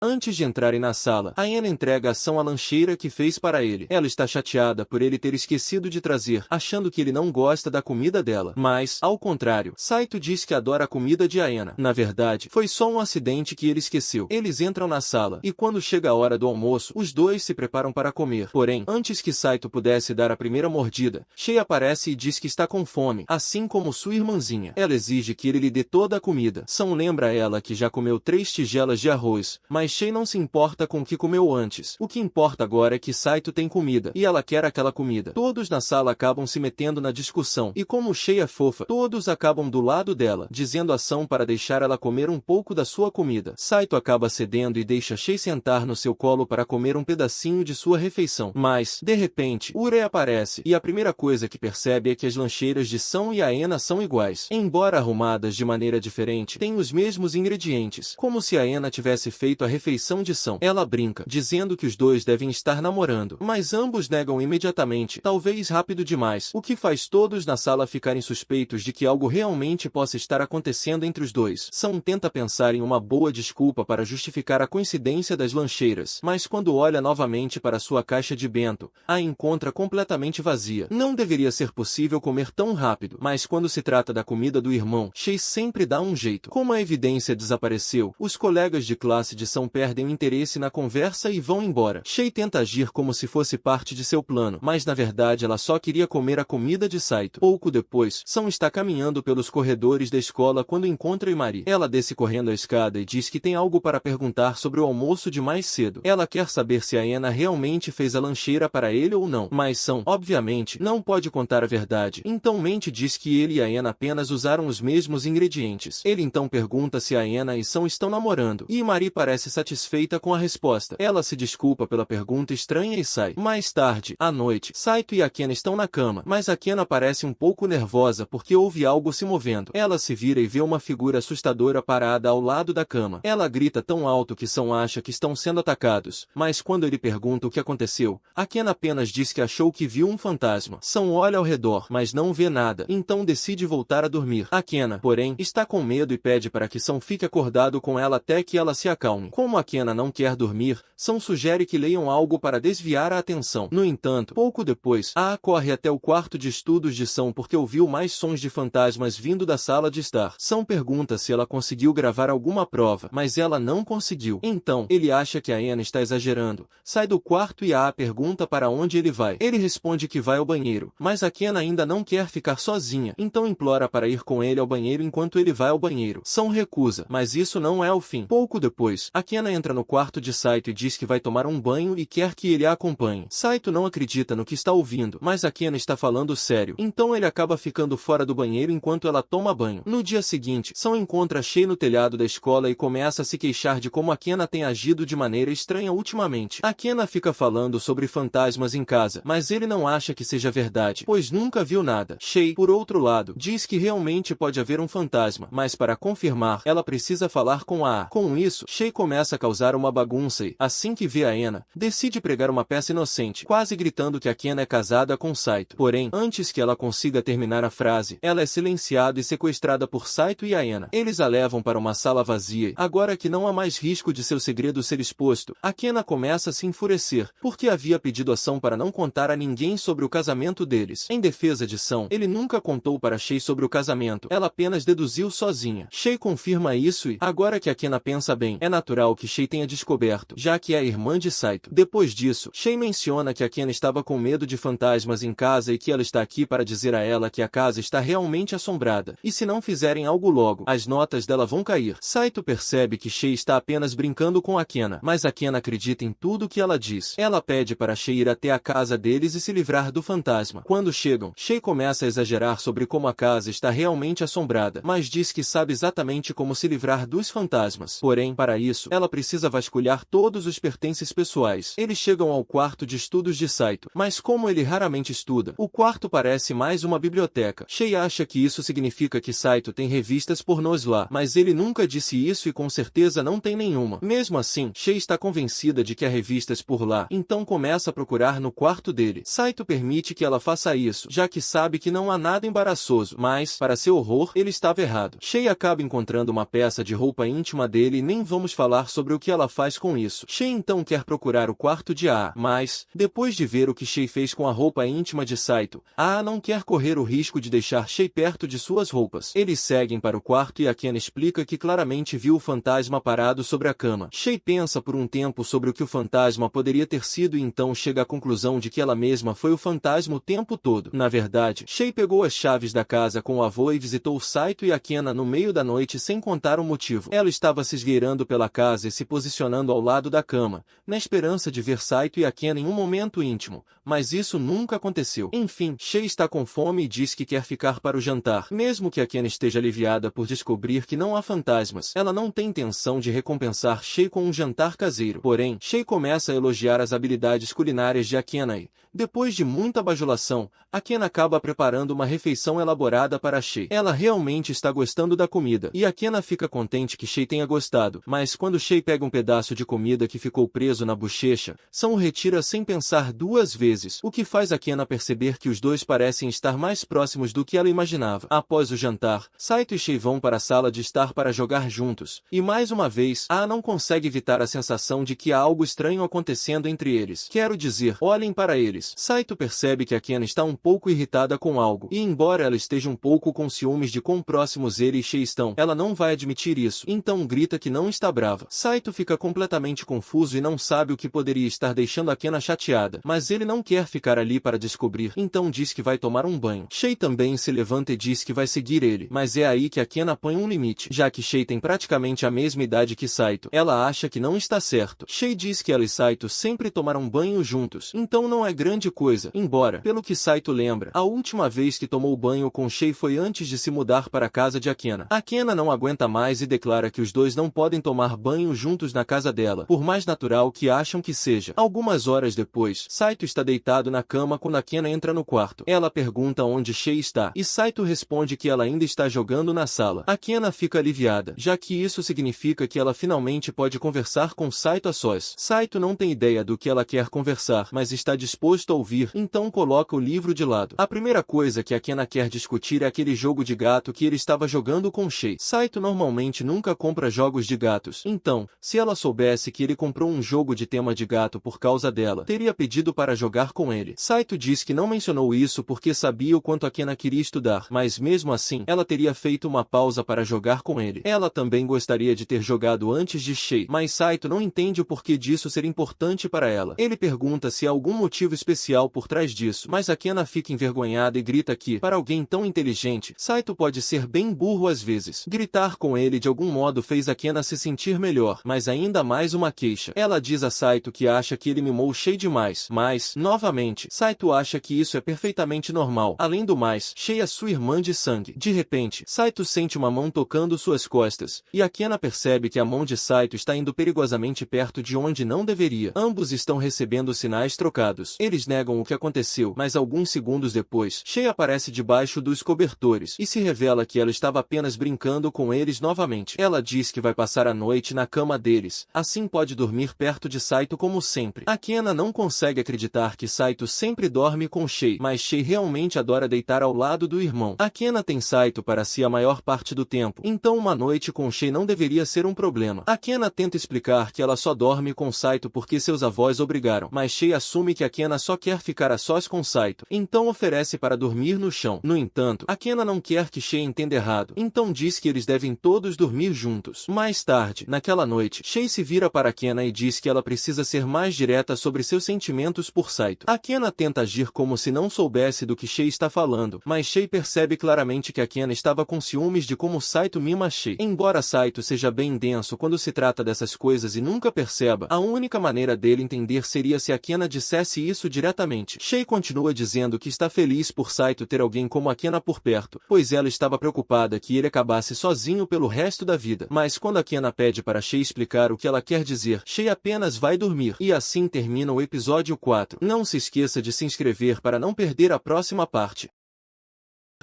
Antes de entrarem na sala, Aena entrega a ação à lancheira que fez para ele. Ela está chateada por ele ter esquecido de trazer, achando que ele não gosta da comida dela. Mas, ao contrário, Saito diz que adora a comida de Aena. Na verdade, foi só um acidente que ele esqueceu. Eles entram na sala, e quando chega a hora do almoço, os dois se preparam para comer. Porém, antes que Saito pudesse dar a primeira mordida, Shei aparece e diz que está com fome, assim como sua irmãzinha. Ela exige que ele lhe dê toda a comida. São lembra ela que já comeu 3 tigelas de arroz, mas Shei não se importa com o que comeu antes. O que importa agora é que Saito tem comida, e ela quer aquela comida. Todos na sala acabam se metendo na discussão, e como Shei é fofa, todos acabam do lado dela, dizendo ação para deixar ela comer um pouco da sua comida. Saito acaba cedendo e deixa Shei sentar no seu colo para comer um pedacinho de sua refeição. Mas, de repente, Urei aparece, e a primeira coisa que percebe é que as lancheiras de São e Aena são iguais. Embora arrumadas de maneira diferente, têm os mesmos ingredientes, como se Aena tivesse feito a refeição de São. Ela brinca, dizendo que os dois devem estar namorando, mas ambos negam imediatamente, talvez rápido demais, o que faz todos na sala ficarem suspeitos de que algo realmente possa estar acontecendo entre os dois. São tenta pensar em uma boa desculpa para justificar a coincidência das lancheiras, mas quando olha novamente para sua caixa de bento, a encontra completamente vazia. Não deveria ser possível comer tão rápido, mas quando se trata da comida do irmão, Shei sempre dá um jeito. Como a evidência desapareceu, os colegas de classe de São perdem o interesse na conversa e vão embora. Shei tenta agir como se fosse parte de seu plano, mas na verdade ela só queria comer a comida de Saito. Pouco depois, São está caminhando pelos corredores da escola quando encontra Imari. Ela desce correndo a escada e diz que tem algo para perguntar sobre o almoço de mais cedo. Ela quer saber se Aena realmente fez a lancheira para ele ou não, mas São, obviamente, não pode contar a verdade. Então mente diz que ele e Aena apenas usaram os mesmos ingredientes. Ele então pergunta se Aena e São estão namorando, e Imari parece satisfeita com a resposta. Ela se desculpa pela pergunta estranha e sai. Mais tarde, à noite, Saito e Akena estão na cama, mas Akena parece um pouco nervosa porque ouve algo se movendo. Ela se vira e vê uma figura assustadora parada ao lado da cama. Ela grita tão alto que São acha que estão sendo atacados, mas quando ele pergunta o que aconteceu, Akena apenas diz que achou que viu um fantasma. São olha ao redor, mas não vê nada, então decide voltar a dormir. Akena, porém, está com medo e pede para que São fique acordado com ela até que ela se acalme. Como Akena não quer dormir, São sugere que leiam algo para desviar a atenção. No entanto, pouco depois, A corre até o quarto de estudos de São porque ouviu mais sons de fantasmas vindo da sala de estar. São pergunta se ela conseguiu gravar alguma prova, mas ela não conseguiu. Então, ele acha que Aena está exagerando. Sai do quarto e A pergunta para onde ele vai. Ele responde que vai ao banheiro, mas Akena ainda não quer ficar sozinha, então implora para ir com ele ao banheiro enquanto ele vai ao banheiro. São recusa, mas isso não é o fim. Pouco depois, Akena entra no quarto de Saito e diz que vai tomar um banho e quer que ele a acompanhe. Saito não acredita no que está ouvindo, mas Akena está falando sério, então ele acaba ficando fora do banheiro enquanto ela toma banho. No dia seguinte, São encontra Shei no telhado da escola e começa a se queixar de como Akena tem agido de maneira estranha ultimamente. Akena fica falando sobre fantasmas em casa, mas ele não acha que seja verdade, pois nunca viu nada. Shei, por outro lado, diz que realmente pode haver um fantasma, mas para confirmar, ela precisa falar com A. Com isso, Shei começa a causar uma bagunça e, assim que vê Aena, decide pregar uma peça inocente, quase gritando que Akena é casada com Saito. Porém, antes que ela consiga terminar a frase, ela é silenciada e sequestrada por Saito e Aena. Eles a levam para uma sala vazia e, agora que não há mais risco de seu segredo ser exposto, Akena começa a se enfurecer, porque havia pedido a São para não contar a ninguém sobre o casamento deles. Em defesa de São, ele nunca contou para Shei sobre o casamento, ela apenas deduziu sozinha. Shei confirma isso e, agora que Akena pensa bem, é natural que Shei tenha descoberto, já que é a irmã de Saito. Depois disso, Shei menciona que Akena estava com medo de fantasmas em casa e que ela está aqui para dizer a ela que a casa está realmente assombrada, e se não fizerem algo logo, as notas dela vão cair. Saito percebe que Shei está apenas brincando com Akena, mas Akena acredita em tudo que ela diz. Ela pede para Shei ir até a casa deles e se livrar do fantasma. Quando chegam, Shei começa a exagerar sobre como a casa está realmente assombrada, mas diz que sabe exatamente como se livrar dos fantasmas. Porém, para isso, ela ela precisa vasculhar todos os pertences pessoais. Eles chegam ao quarto de estudos de Saito, mas como ele raramente estuda, o quarto parece mais uma biblioteca. Shei acha que isso significa que Saito tem revistas pornôs lá, mas ele nunca disse isso e com certeza não tem nenhuma. Mesmo assim, Shei está convencida de que há revistas por lá, então começa a procurar no quarto dele. Saito permite que ela faça isso, já que sabe que não há nada embaraçoso, mas, para seu horror, ele estava errado. Shei acaba encontrando uma peça de roupa íntima dele e nem vamos falar sobre o que ela faz com isso. Shei então quer procurar o quarto de Aa, mas, depois de ver o que Shei fez com a roupa íntima de Saito, Aa não quer correr o risco de deixar Shei perto de suas roupas. Eles seguem para o quarto e Akena explica que claramente viu o fantasma parado sobre a cama. Shei pensa por um tempo sobre o que o fantasma poderia ter sido e então chega à conclusão de que ela mesma foi o fantasma o tempo todo. Na verdade, Shei pegou as chaves da casa com o avô e visitou Saito e Akena no meio da noite sem contar o motivo. Ela estava se esgueirando pela casa e se posicionando ao lado da cama, na esperança de ver Saito e Akena em um momento íntimo, mas isso nunca aconteceu. Enfim, Shei está com fome e diz que quer ficar para o jantar. Mesmo que Akena esteja aliviada por descobrir que não há fantasmas, ela não tem intenção de recompensar Shei com um jantar caseiro. Porém, Shei começa a elogiar as habilidades culinárias de Akena e, depois de muita bajulação, Akena acaba preparando uma refeição elaborada para Shei. Ela realmente está gostando da comida, e Akena fica contente que Shei tenha gostado, mas quando Shei pega um pedaço de comida que ficou preso na bochecha, San o retira sem pensar duas vezes, o que faz Akena perceber que os dois parecem estar mais próximos do que ela imaginava. Após o jantar, Saito e Shei vão para a sala de estar para jogar juntos, e mais uma vez, Aa não consegue evitar a sensação de que há algo estranho acontecendo entre eles. Quero dizer, olhem para eles. Saito percebe que Akena está um pouco irritada com algo, e embora ela esteja um pouco com ciúmes de quão próximos ele e Shei estão, ela não vai admitir isso, então grita que não está brava. Saito fica completamente confuso e não sabe o que poderia estar deixando Akena chateada, mas ele não quer ficar ali para descobrir, então diz que vai tomar um banho. Shei também se levanta e diz que vai seguir ele, mas é aí que Akena põe um limite, já que Shei tem praticamente a mesma idade que Saito. Ela acha que não está certo. Shei diz que ela e Saito sempre tomaram banho juntos, então não é grande coisa, embora, pelo que Saito lembra, a última vez que tomou banho com Shei foi antes de se mudar para a casa de Akena. Akena não aguenta mais e declara que os dois não podem tomar banho juntos na casa dela, por mais natural que acham que seja. Algumas horas depois, Saito está deitado na cama quando Akena entra no quarto. Ela pergunta onde Shei está, e Saito responde que ela ainda está jogando na sala. Akena fica aliviada, já que isso significa que ela finalmente pode conversar com Saito a sós. Saito não tem ideia do que ela quer conversar, mas está disposto a ouvir, então coloca o livro de lado. A primeira coisa que Akena quer discutir é aquele jogo de gato que ele estava jogando com Shei. Saito normalmente nunca compra jogos de gatos, então, se ela soubesse que ele comprou um jogo de tema de gato por causa dela, teria pedido para jogar com ele. Saito diz que não mencionou isso porque sabia o quanto Akena queria estudar, mas mesmo assim, ela teria feito uma pausa para jogar com ele. Ela também gostaria de ter jogado antes de Shei, mas Saito não entende o porquê disso ser importante para ela. Ele pergunta se há algum motivo especial por trás disso, mas Akena fica envergonhada e grita que, para alguém tão inteligente, Saito pode ser bem burro às vezes. Gritar com ele de algum modo fez Akena se sentir melhor, mas ainda mais uma queixa. Ela diz a Saito que acha que ele mimou Shei demais, mas, novamente, Saito acha que isso é perfeitamente normal. Além do mais, Shei é sua irmã de sangue. De repente, Saito sente uma mão tocando suas costas, e Akena percebe que a mão de Saito está indo perigosamente perto de onde não deveria. Ambos estão recebendo sinais trocados. Eles negam o que aconteceu, mas alguns segundos depois, Shei aparece debaixo dos cobertores, e se revela que ela estava apenas brincando com eles novamente. Ela diz que vai passar a noite na cama deles, assim pode dormir perto de Saito como sempre. Akena não consegue acreditar que Saito sempre dorme com Shei, mas Shei realmente adora deitar ao lado do irmão. Akena tem Saito para si a maior parte do tempo, então uma noite com Shei não deveria ser um problema. Akena tenta explicar que ela só dorme com Saito porque seus avós obrigaram, mas Shei assume que Akena só quer ficar a sós com Saito, então oferece para dormir no chão. No entanto, Akena não quer que Shei entenda errado, então diz que eles devem todos dormir juntos. Mais tarde, naquela noite, Shei se vira para Akena e diz que ela precisa ser mais direta sobre seus sentimentos por Saito. Akena tenta agir como se não soubesse do que Shei está falando, mas Shei percebe claramente que Akena estava com ciúmes de como Saito mima Shei. Embora Saito seja bem denso quando se trata dessas coisas e nunca perceba, a única maneira dele entender seria se Akena dissesse isso diretamente. Shei continua dizendo que está feliz por Saito ter alguém como Akena por perto, pois ela estava preocupada que ele acabasse sozinho pelo resto da vida. Mas quando Akena pede para Shei explicar o que ela quer dizer. Shei apenas vai dormir. E assim termina o episódio 4. Não se esqueça de se inscrever para não perder a próxima parte.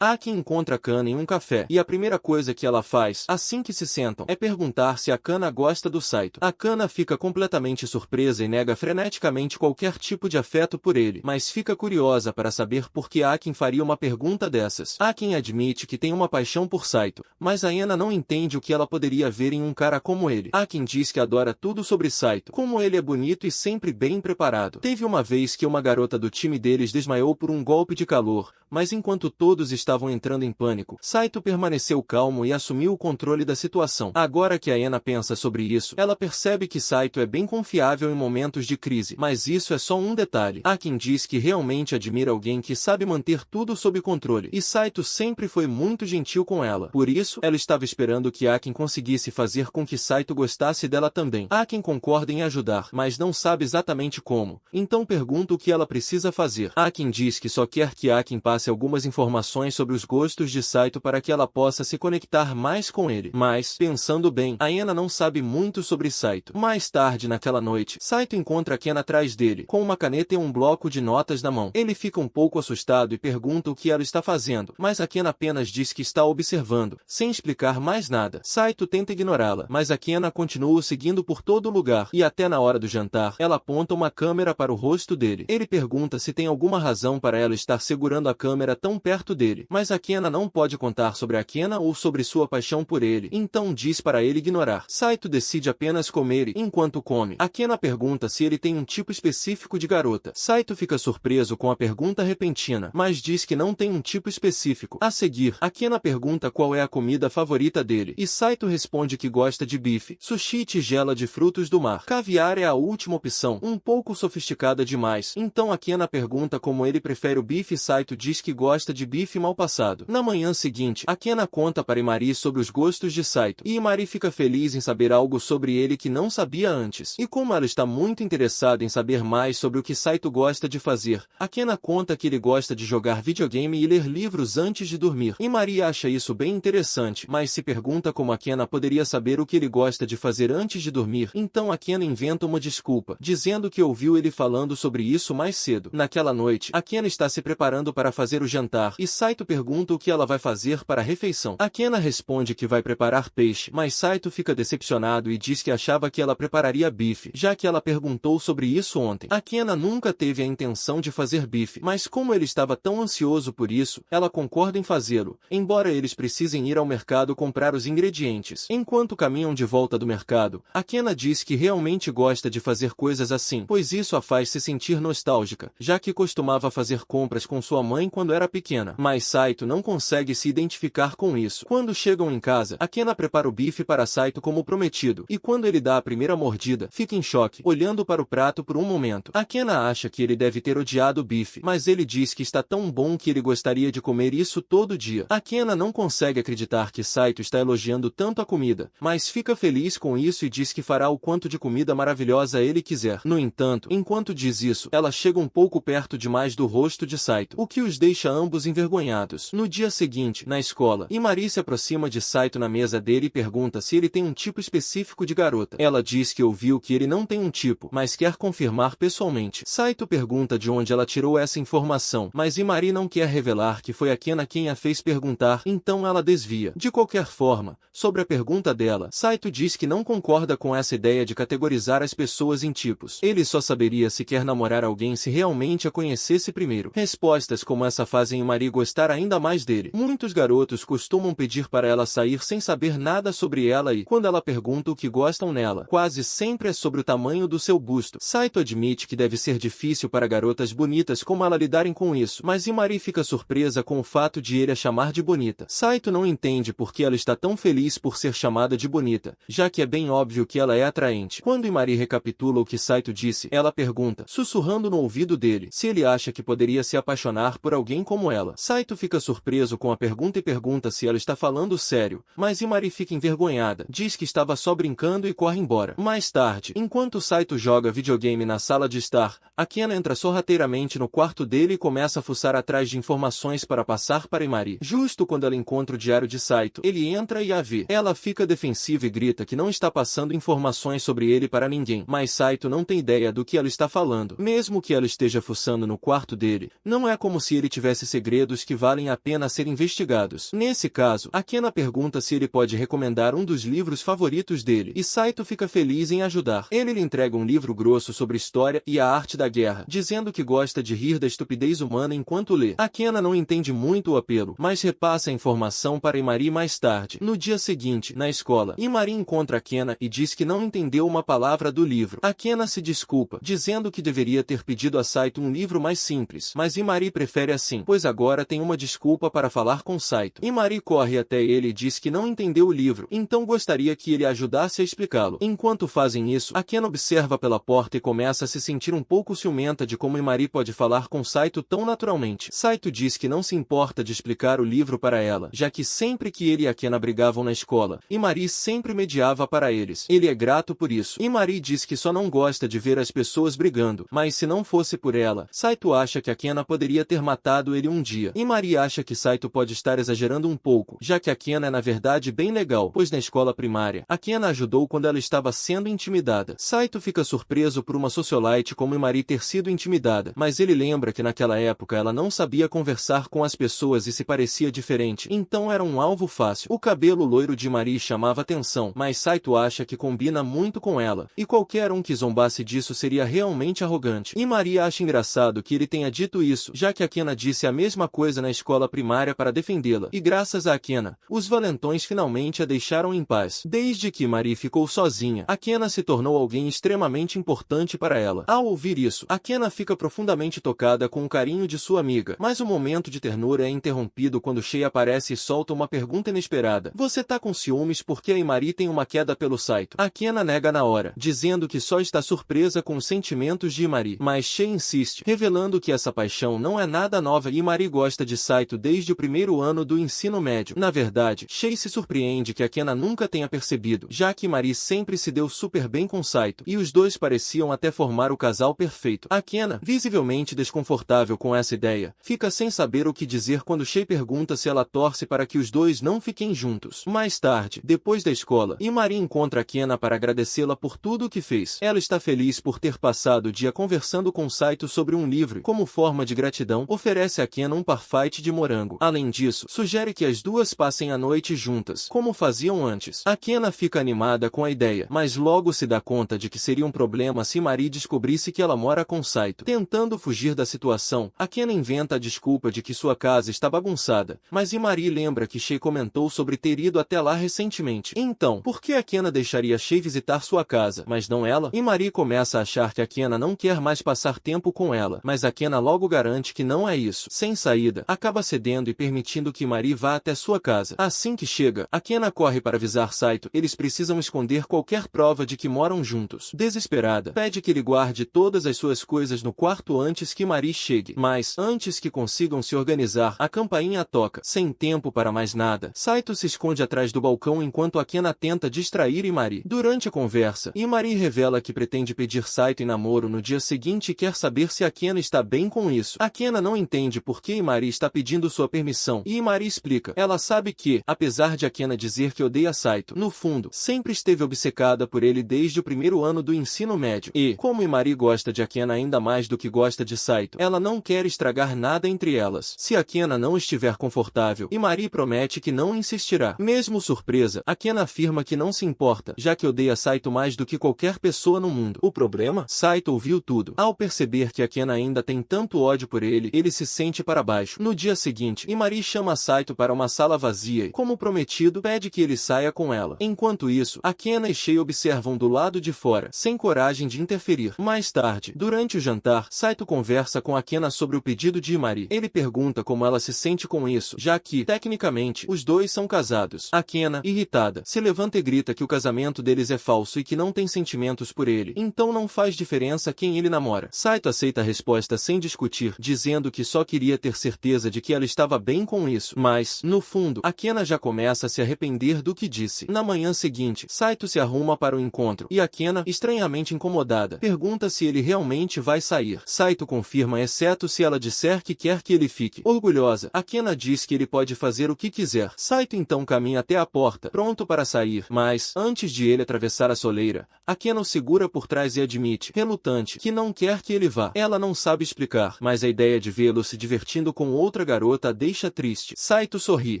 Akin encontra Kana em um café, e a primeira coisa que ela faz, assim que se sentam, é perguntar se a Kana gosta do Saito. A Kana fica completamente surpresa e nega freneticamente qualquer tipo de afeto por ele, mas fica curiosa para saber por que Akin faria uma pergunta dessas. Akin admite que tem uma paixão por Saito, mas a Ena não entende o que ela poderia ver em um cara como ele. Akin diz que adora tudo sobre Saito, como ele é bonito e sempre bem preparado. Teve uma vez que uma garota do time deles desmaiou por um golpe de calor, mas enquanto todos estavam entrando em pânico, Saito permaneceu calmo e assumiu o controle da situação. Agora que a Ena pensa sobre isso, ela percebe que Saito é bem confiável em momentos de crise, mas isso é só um detalhe. Akin diz que realmente admira alguém que sabe manter tudo sob controle, e Saito sempre foi muito gentil com ela. Por isso, ela estava esperando que Akin conseguisse fazer com que Saito gostasse dela também. Akin concorda em ajudar, mas não sabe exatamente como, então pergunta o que ela precisa fazer. Akin diz que só quer que Akin passe algumas informações sobre os gostos de Saito para que ela possa se conectar mais com ele. Mas, pensando bem, a Ena não sabe muito sobre Saito. Mais tarde naquela noite, Saito encontra Ken atrás dele, com uma caneta e um bloco de notas na mão. Ele fica um pouco assustado e pergunta o que ela está fazendo, mas a Ken apenas diz que está observando, sem explicar mais nada. Saito tenta ignorá-la, mas a Ken continua seguindo por todo lugar, e até na hora do jantar, ela aponta uma câmera para o rosto dele. Ele pergunta se tem alguma razão para ela estar segurando a câmera tão perto dele, mas a Kena não pode contar sobre a Kena ou sobre sua paixão por ele, então diz para ele ignorar. Saito decide apenas comer e, enquanto come, a Kena pergunta se ele tem um tipo específico de garota. Saito fica surpreso com a pergunta repentina, mas diz que não tem um tipo específico. A seguir, a Kena pergunta qual é a comida favorita dele, e Saito responde que gosta de bife, sushi e tigela de frutos do mar. Caviar é a última opção, um pouco sofisticada demais, então a Kena pergunta como ele prefere o bife e Saito diz que gosta de bife mal passado. Na manhã seguinte, a Kena conta para Imari sobre os gostos de Saito, e Imari fica feliz em saber algo sobre ele que não sabia antes. E como ela está muito interessada em saber mais sobre o que Saito gosta de fazer, a Kena conta que ele gosta de jogar videogame e ler livros antes de dormir. Imari acha isso bem interessante, mas se pergunta como a Kena poderia saber o que ele gosta de fazer antes de dormir, então a Kena inventa uma desculpa, dizendo que ouviu ele falando sobre isso mais cedo. Naquela noite, a Kena está se preparando para fazer o jantar, e Saito pergunta o que ela vai fazer para a refeição. A Kena responde que vai preparar peixe, mas Saito fica decepcionado e diz que achava que ela prepararia bife, já que ela perguntou sobre isso ontem. A Kena nunca teve a intenção de fazer bife, mas como ele estava tão ansioso por isso, ela concorda em fazê-lo, embora eles precisem ir ao mercado comprar os ingredientes. Enquanto caminham de volta do mercado, a Kena diz que realmente gosta de fazer coisas assim, pois isso a faz se sentir nostálgica, já que costumava fazer compras com sua mãe quando era pequena. Mas Saito não consegue se identificar com isso. Quando chegam em casa, a Kena prepara o bife para Saito como prometido, e quando ele dá a primeira mordida, fica em choque, olhando para o prato por um momento. A Kena acha que ele deve ter odiado o bife, mas ele diz que está tão bom que ele gostaria de comer isso todo dia. A Kena não consegue acreditar que Saito está elogiando tanto a comida, mas fica feliz com isso e diz que fará o quanto de comida maravilhosa ele quiser. No entanto, enquanto diz isso, ela chega um pouco perto demais do rosto de Saito, o que os deixa ambos envergonhados. No dia seguinte, na escola, Imari se aproxima de Saito na mesa dele e pergunta se ele tem um tipo específico de garota. Ela diz que ouviu que ele não tem um tipo, mas quer confirmar pessoalmente. Saito pergunta de onde ela tirou essa informação, mas Imari não quer revelar que foi a Kena quem a fez perguntar, então ela desvia. De qualquer forma, sobre a pergunta dela, Saito diz que não concorda com essa ideia de categorizar as pessoas em tipos. Ele só saberia se quer namorar alguém se realmente a conhecesse primeiro. Respostas como essa fazem Imari gostar ainda mais dele. Muitos garotos costumam pedir para ela sair sem saber nada sobre ela e, quando ela pergunta o que gostam nela, quase sempre é sobre o tamanho do seu busto. Saito admite que deve ser difícil para garotas bonitas como ela lidarem com isso, mas Imari fica surpresa com o fato de ele a chamar de bonita. Saito não entende por que ela está tão feliz por ser chamada de bonita, já que é bem óbvio que ela é atraente. Quando Imari recapitula o que Saito disse, ela pergunta, sussurrando no ouvido dele, se ele acha que poderia se apaixonar por alguém como ela. Saito Saito fica surpreso com a pergunta e pergunta se ela está falando sério, mas Imari fica envergonhada, diz que estava só brincando e corre embora. Mais tarde, enquanto Saito joga videogame na sala de estar, Akena entra sorrateiramente no quarto dele e começa a fuçar atrás de informações para passar para Imari. Justo quando ela encontra o diário de Saito, ele entra e a vê. Ela fica defensiva e grita que não está passando informações sobre ele para ninguém, mas Saito não tem ideia do que ela está falando. Mesmo que ela esteja fuçando no quarto dele, não é como se ele tivesse segredos que valem a pena ser investigados. Nesse caso, Akena pergunta se ele pode recomendar um dos livros favoritos dele, e Saito fica feliz em ajudar. Ele lhe entrega um livro grosso sobre história e a arte da guerra, dizendo que gosta de rir da estupidez humana enquanto lê. Akena não entende muito o apelo, mas repassa a informação para Imari mais tarde. No dia seguinte, na escola, Imari encontra Akena e diz que não entendeu uma palavra do livro. Akena se desculpa, dizendo que deveria ter pedido a Saito um livro mais simples, mas Imari prefere assim, pois agora tem uma desculpa para falar com Saito. Imari corre até ele e diz que não entendeu o livro, então gostaria que ele ajudasse a explicá-lo. Enquanto fazem isso, Akena observa pela porta e começa a se sentir um pouco ciumenta de como Imari pode falar com Saito tão naturalmente. Saito diz que não se importa de explicar o livro para ela, já que sempre que ele e Akena brigavam na escola, Imari sempre mediava para eles. Ele é grato por isso. Imari diz que só não gosta de ver as pessoas brigando, mas se não fosse por ela, Saito acha que Akena poderia ter matado ele um dia. Imari acha que Saito pode estar exagerando um pouco, já que Akena é na verdade bem legal, pois na escola primária, Akena ajudou quando ela estava sendo intimidada. Saito fica surpreso por uma socialite como Imari ter sido intimidada, mas ele lembra que naquela época ela não sabia conversar com as pessoas e se parecia diferente, então era um alvo fácil. O cabelo loiro de Imari chamava atenção, mas Saito acha que combina muito com ela, e qualquer um que zombasse disso seria realmente arrogante. Imari acha engraçado que ele tenha dito isso, já que Akena disse a mesma coisa na escola primária para defendê-la, e graças a Akena, os valentões finalmente a deixaram em paz. Desde que Imari ficou sozinha, Akena se tornou alguém extremamente importante para ela. Ao ouvir isso, Akena fica profundamente tocada com o carinho de sua amiga, mas o momento de ternura é interrompido quando Shei aparece e solta uma pergunta inesperada. Você tá com ciúmes porque a Imari tem uma queda pelo Saito? Akena nega na hora, dizendo que só está surpresa com os sentimentos de Imari, mas Shei insiste, revelando que essa paixão não é nada nova e Imari gosta de Saito desde o primeiro ano do ensino médio. Na verdade, Shei se surpreende que Akena nunca tenha percebido, já que Imari sempre se deu super bem com Saito, e os dois pareciam até formar o casal perfeito. Akena, visivelmente desconfortável com essa ideia, fica sem saber o que dizer quando Shei pergunta se ela torce para que os dois não fiquem juntos. Mais tarde, depois da escola, Imari encontra Akena para agradecê-la por tudo o que fez. Ela está feliz por ter passado o dia conversando com Saito sobre um livro. Como forma de gratidão, oferece a Akena um parfait de morango. Além disso, sugere que as duas passem a noite juntas, como faziam antes. Akena fica animada com a ideia, mas logo se dá conta de que seria um problema se Imari descobrisse que ela mora com Saito. Tentando fugir da situação, Akena inventa a desculpa de que sua casa está bagunçada, mas Imari lembra que Shei comentou sobre ter ido até lá recentemente. Então, por que Akena deixaria Shei visitar sua casa, mas não ela? Imari começa a achar que Akena não quer mais passar tempo com ela, mas Akena logo garante que não é isso. Sem saída, acaba cedendo e permitindo que Imari vá até sua casa. Assim que chega, Akena corre para avisar Saito. Eles precisam esconder qualquer prova de que moram juntos. Desesperada, pede que ele guarde todas as suas coisas no quarto antes que Imari chegue. Mas, antes que consigam se organizar, a campainha toca. Sem tempo para mais nada, Saito se esconde atrás do balcão enquanto Akena tenta distrair Imari. Durante a conversa, Imari revela que pretende pedir Saito em namoro no dia seguinte e quer saber se Akena está bem com isso. Akena não entende por que Imari está pedindo sua permissão, e Imari explica. Ela sabe que, apesar de Akena dizer que odeia Saito, no fundo, sempre esteve obcecada por ele desde o primeiro ano do ensino médio. E, como Imari gosta de Akena ainda mais do que gosta de Saito, ela não quer estragar nada entre elas. Se Akena não estiver confortável, Imari promete que não insistirá. Mesmo surpresa, Akena afirma que não se importa, já que odeia Saito mais do que qualquer pessoa no mundo. O problema? Saito ouviu tudo. Ao perceber que Akena ainda tem tanto ódio por ele, ele se sente para baixo. No dia seguinte, Imari chama Saito para uma sala vazia e, como prometido, pede que ele saia com ela. Enquanto isso, Akena e Shei observam do lado de fora, sem coragem de interferir. Mais tarde, durante o jantar, Saito conversa com Akena sobre o pedido de Imari. Ele pergunta como ela se sente com isso, já que, tecnicamente, os dois são casados. Akena, irritada, se levanta e grita que o casamento deles é falso e que não tem sentimentos por ele, então não faz diferença quem ele namora. Saito aceita a resposta sem discutir, dizendo que só queria ter certeza certeza de que ela estava bem com isso, mas, no fundo, Akena já começa a se arrepender do que disse. Na manhã seguinte, Saito se arruma para o encontro, e Akena, estranhamente incomodada, pergunta se ele realmente vai sair. Saito confirma exceto se ela disser que quer que ele fique. Orgulhosa, Akena diz que ele pode fazer o que quiser. Saito então caminha até a porta, pronto para sair, mas, antes de ele atravessar a soleira, Akena o segura por trás e admite, relutante, que não quer que ele vá. Ela não sabe explicar, mas a ideia de vê-lo se divertindo com outra garota a deixa triste. Saito sorri.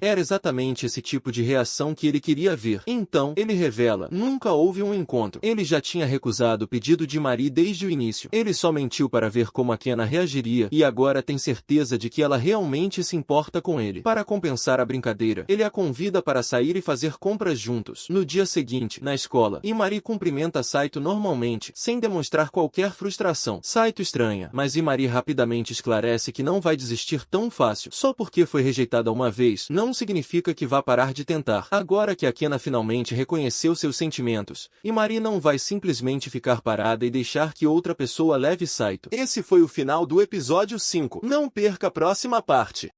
Era exatamente esse tipo de reação que ele queria ver. Então, ele revela, nunca houve um encontro. Ele já tinha recusado o pedido de Mari desde o início. Ele só mentiu para ver como Akena reagiria, e agora tem certeza de que ela realmente se importa com ele. Para compensar a brincadeira, ele a convida para sair e fazer compras juntos. No dia seguinte, na escola, Imari cumprimenta Saito normalmente, sem demonstrar qualquer frustração. Saito estranha, mas Imari rapidamente esclarece que não vai desistir tão fácil. Só porque foi rejeitada uma vez, não significa que vá parar de tentar. Agora que Akena finalmente reconheceu seus sentimentos, Imari não vai simplesmente ficar parada e deixar que outra pessoa leve Saito. Esse foi o final do episódio 5. Não perca a próxima parte.